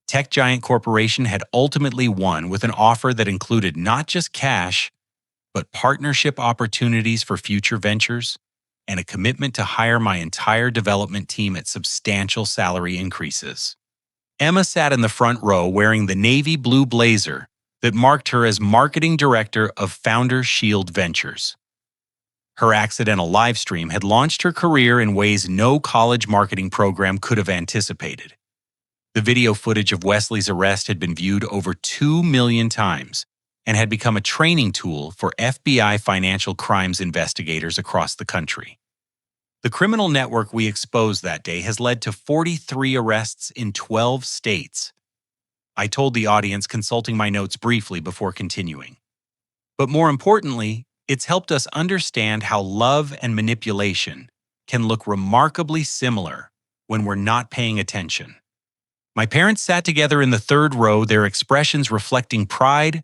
Tech Giant Corporation had ultimately won with an offer that included not just cash, but partnership opportunities for future ventures and a commitment to hire my entire development team at substantial salary increases. Emma sat in the front row wearing the navy blue blazer that marked her as marketing director of Founder Shield Ventures. Her accidental live stream had launched her career in ways no college marketing program could have anticipated. The video footage of Wesley's arrest had been viewed over 2 million times and had become a training tool for FBI financial crimes investigators across the country. The criminal network we exposed that day has led to 43 arrests in 12 states. I told the audience, consulting my notes briefly before continuing. But more importantly, it's helped us understand how love and manipulation can look remarkably similar when we're not paying attention. My parents sat together in the third row, their expressions reflecting pride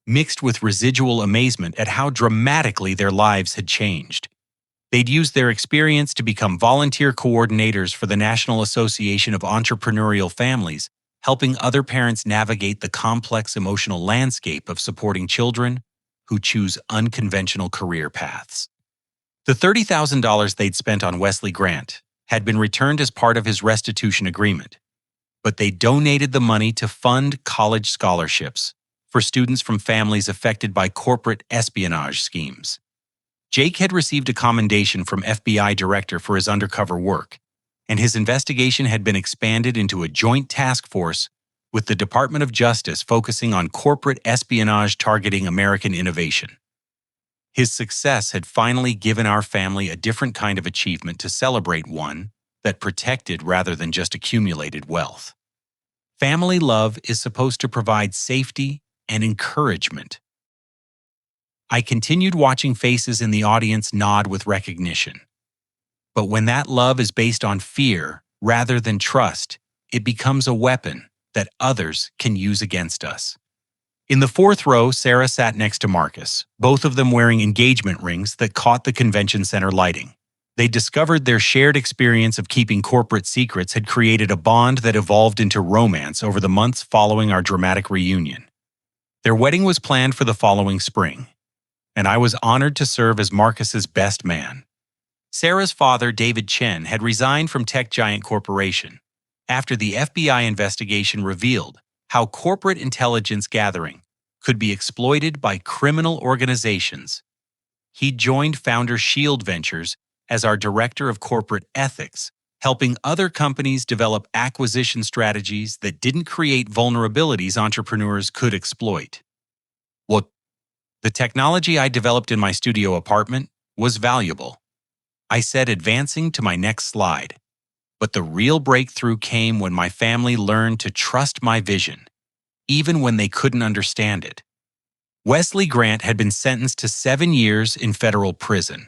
mixed with residual amazement at how dramatically their lives had changed. They'd used their experience to become volunteer coordinators for the National Association of Entrepreneurial Families, helping other parents navigate the complex emotional landscape of supporting children who choose unconventional career paths. The $30,000 they'd spent on Wesley Grant had been returned as part of his restitution agreement, but they donated the money to fund college scholarships for students from families affected by corporate espionage schemes. Jake had received a commendation from FBI director for his undercover work, and his investigation had been expanded into a joint task force with the Department of Justice focusing on corporate espionage targeting American innovation. His success had finally given our family a different kind of achievement to celebrate, one that protected rather than just accumulated wealth. Family love is supposed to provide safety and encouragement. I continued watching faces in the audience nod with recognition. But when that love is based on fear rather than trust, it becomes a weapon that others can use against us. In the fourth row, Sarah sat next to Marcus, both of them wearing engagement rings that caught the convention center lighting. They discovered their shared experience of keeping corporate secrets had created a bond that evolved into romance over the months following our dramatic reunion. Their wedding was planned for the following spring, and I was honored to serve as Marcus's best man. Sarah's father, David Chen, had resigned from Tech Giant Corporation after the FBI investigation revealed how corporate intelligence gathering could be exploited by criminal organizations. He joined founder Shield Ventures as our director of corporate ethics, helping other companies develop acquisition strategies that didn't create vulnerabilities entrepreneurs could exploit. Well, the technology I developed in my studio apartment was valuable, I said, advancing to my next slide. But the real breakthrough came when my family learned to trust my vision, even when they couldn't understand it. Wesley Grant had been sentenced to 7 years in federal prison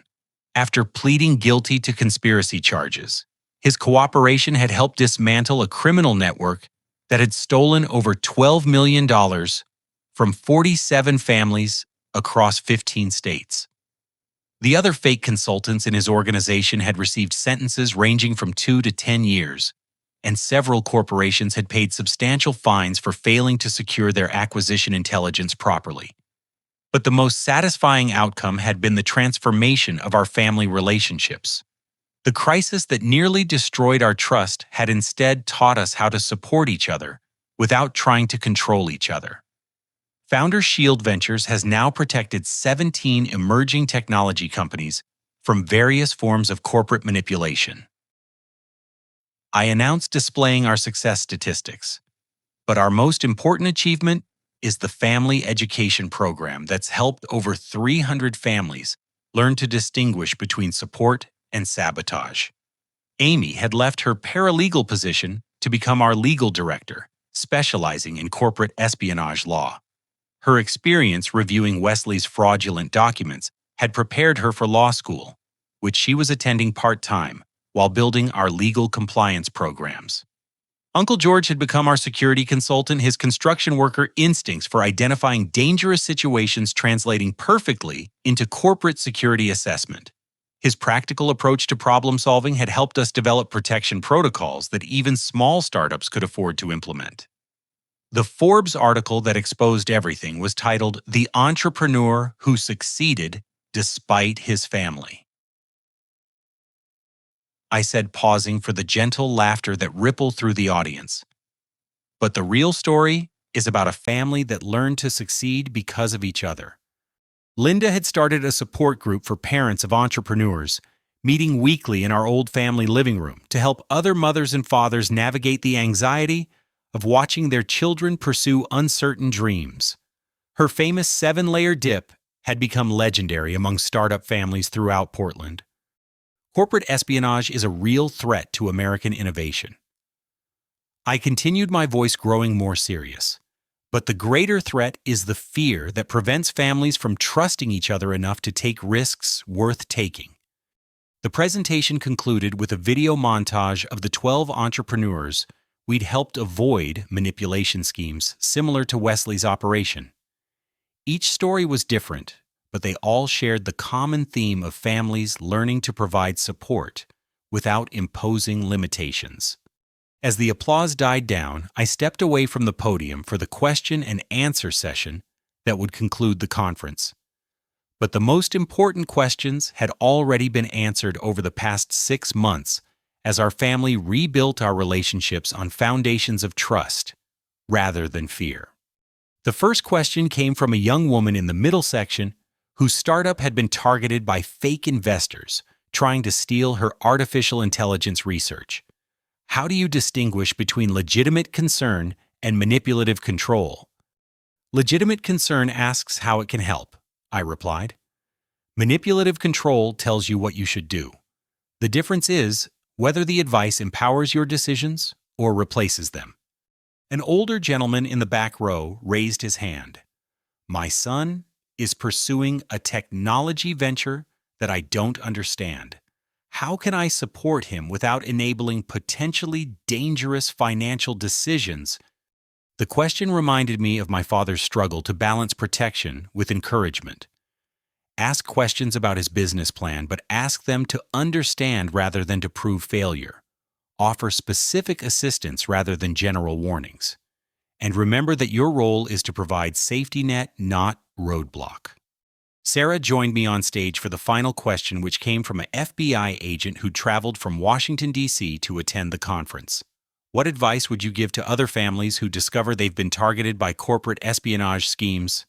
after pleading guilty to conspiracy charges. His cooperation had helped dismantle a criminal network that had stolen over $12 million from 47 families across 15 states. The other fake consultants in his organization had received sentences ranging from 2 to 10 years, and several corporations had paid substantial fines for failing to secure their acquisition intelligence properly. But the most satisfying outcome had been the transformation of our family relationships. The crisis that nearly destroyed our trust had instead taught us how to support each other without trying to control each other. Founder Shield Ventures has now protected 17 emerging technology companies from various forms of corporate manipulation. I announced displaying our success statistics, but our most important achievement is the family education program that's helped over 300 families learn to distinguish between support and sabotage. Amy had left her paralegal position to become our legal director, specializing in corporate espionage law. Her experience reviewing Wesley's fraudulent documents had prepared her for law school, which she was attending part-time while building our legal compliance programs. Uncle George had become our security consultant, his construction worker instincts for identifying dangerous situations translating perfectly into corporate security assessment. His practical approach to problem-solving had helped us develop protection protocols that even small startups could afford to implement. The Forbes article that exposed everything was titled "The Entrepreneur Who Succeeded Despite His Family." I said, pausing for the gentle laughter that rippled through the audience. But the real story is about a family that learned to succeed because of each other. Linda had started a support group for parents of entrepreneurs, meeting weekly in our old family living room to help other mothers and fathers navigate the anxiety of watching their children pursue uncertain dreams. Her famous 7-layer dip had become legendary among startup families throughout Portland. Corporate espionage is a real threat to American innovation. I continued, my voice growing more serious. But the greater threat is the fear that prevents families from trusting each other enough to take risks worth taking. The presentation concluded with a video montage of the 12 entrepreneurs we'd helped avoid manipulation schemes similar to Wesley's operation. Each story was different, but they all shared the common theme of families learning to provide support without imposing limitations. As the applause died down, I stepped away from the podium for the question and answer session that would conclude the conference. But the most important questions had already been answered over the past 6 months as our family rebuilt our relationships on foundations of trust rather than fear. The first question came from a young woman in the middle section whose startup had been targeted by fake investors trying to steal her artificial intelligence research. How do you distinguish between legitimate concern and manipulative control? Legitimate concern asks how it can help, I replied. Manipulative control tells you what you should do. The difference is whether the advice empowers your decisions or replaces them. An older gentleman in the back row raised his hand. My son is pursuing a technology venture that I don't understand. How can I support him without enabling potentially dangerous financial decisions? The question reminded me of my father's struggle to balance protection with encouragement. Ask questions about his business plan, but ask them to understand rather than to prove failure. Offer specific assistance rather than general warnings. And remember that your role is to provide safety net, not roadblock. Sarah joined me on stage for the final question, which came from an FBI agent who traveled from Washington, D.C. to attend the conference. What advice would you give to other families who discover they've been targeted by corporate espionage schemes?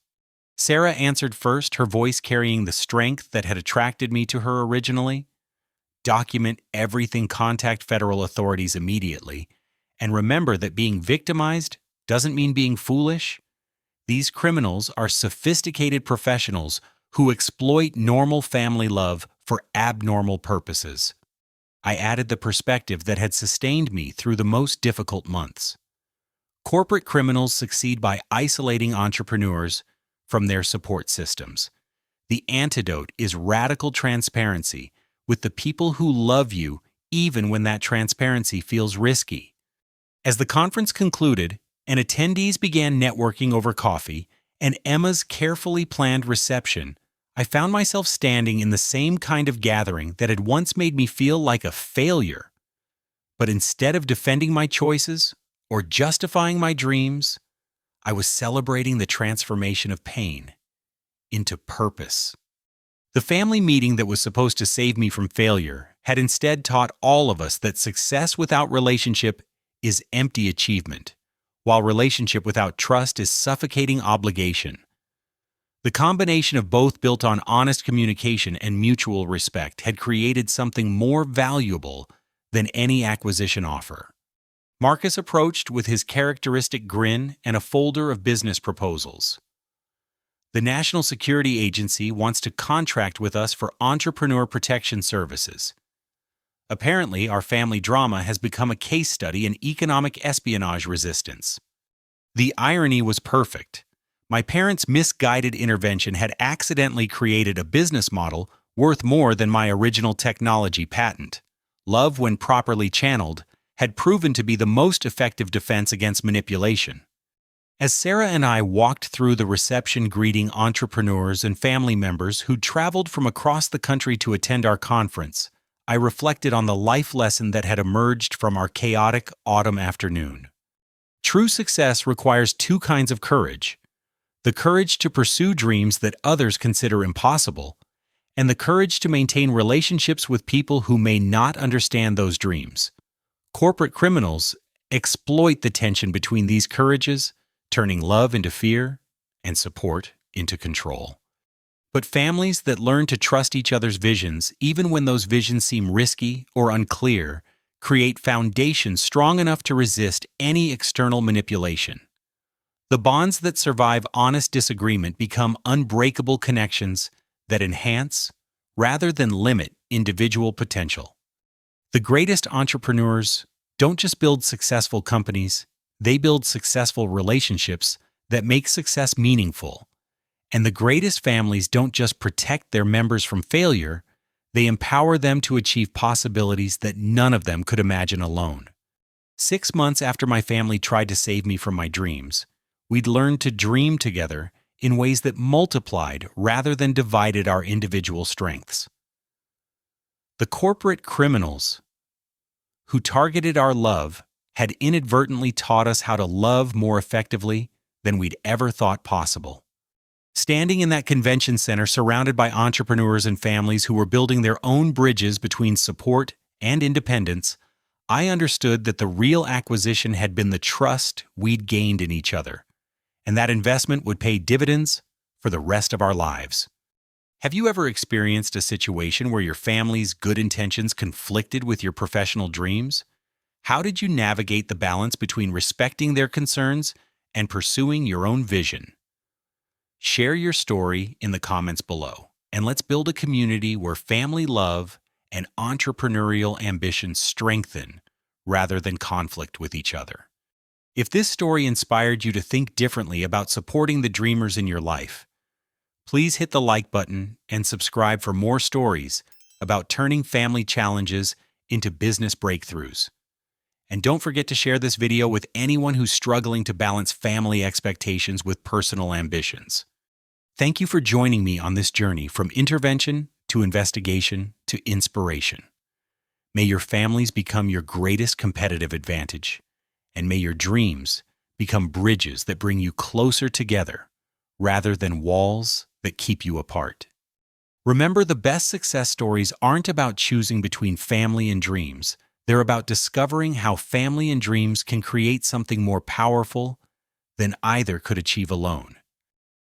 Sarah answered first, her voice carrying the strength that had attracted me to her originally. Document everything, contact federal authorities immediately, and remember that being victimized doesn't mean being foolish. These criminals are sophisticated professionals who exploit normal family love for abnormal purposes. I added the perspective that had sustained me through the most difficult months. Corporate criminals succeed by isolating entrepreneurs from their support systems. The antidote is radical transparency with the people who love you even when that transparency feels risky. As the conference concluded and attendees began networking over coffee and Emma's carefully planned reception, I found myself standing in the same kind of gathering that had once made me feel like a failure. But instead of defending my choices or justifying my dreams, I was celebrating the transformation of pain into purpose. The family meeting that was supposed to save me from failure had instead taught all of us that success without relationship is empty achievement, while relationship without trust is suffocating obligation. The combination of both, built on honest communication and mutual respect, had created something more valuable than any acquisition offer. Marcus approached with his characteristic grin and a folder of business proposals. The National Security Agency wants to contract with us for entrepreneur protection services. Apparently, our family drama has become a case study in economic espionage resistance. The irony was perfect. My parents' misguided intervention had accidentally created a business model worth more than my original technology patent. Love, when properly channeled, had proven to be the most effective defense against manipulation. As Sarah and I walked through the reception greeting entrepreneurs and family members who'd traveled from across the country to attend our conference, I reflected on the life lesson that had emerged from our chaotic autumn afternoon. True success requires two kinds of courage: the courage to pursue dreams that others consider impossible, and the courage to maintain relationships with people who may not understand those dreams. Corporate criminals exploit the tension between these courages, turning love into fear and support into control. But families that learn to trust each other's visions, even when those visions seem risky or unclear, create foundations strong enough to resist any external manipulation. The bonds that survive honest disagreement become unbreakable connections that enhance rather than limit individual potential. The greatest entrepreneurs don't just build successful companies, they build successful relationships that make success meaningful. And the greatest families don't just protect their members from failure, they empower them to achieve possibilities that none of them could imagine alone. 6 months after my family tried to save me from my dreams, we'd learned to dream together in ways that multiplied rather than divided our individual strengths. The corporate criminals who targeted our love had inadvertently taught us how to love more effectively than we'd ever thought possible. Standing in that convention center surrounded by entrepreneurs and families who were building their own bridges between support and independence, I understood that the real acquisition had been the trust we'd gained in each other, and that investment would pay dividends for the rest of our lives. Have you ever experienced a situation where your family's good intentions conflicted with your professional dreams? How did you navigate the balance between respecting their concerns and pursuing your own vision? Share your story in the comments below, and let's build a community where family love and entrepreneurial ambition strengthen rather than conflict with each other. If this story inspired you to think differently about supporting the dreamers in your life, please hit the like button and subscribe for more stories about turning family challenges into business breakthroughs. And don't forget to share this video with anyone who's struggling to balance family expectations with personal ambitions. Thank you for joining me on this journey from intervention to investigation to inspiration. May your families become your greatest competitive advantage, and may your dreams become bridges that bring you closer together rather than walls that keep you apart. Remember, the best success stories aren't about choosing between family and dreams. They're about discovering how family and dreams can create something more powerful than either could achieve alone.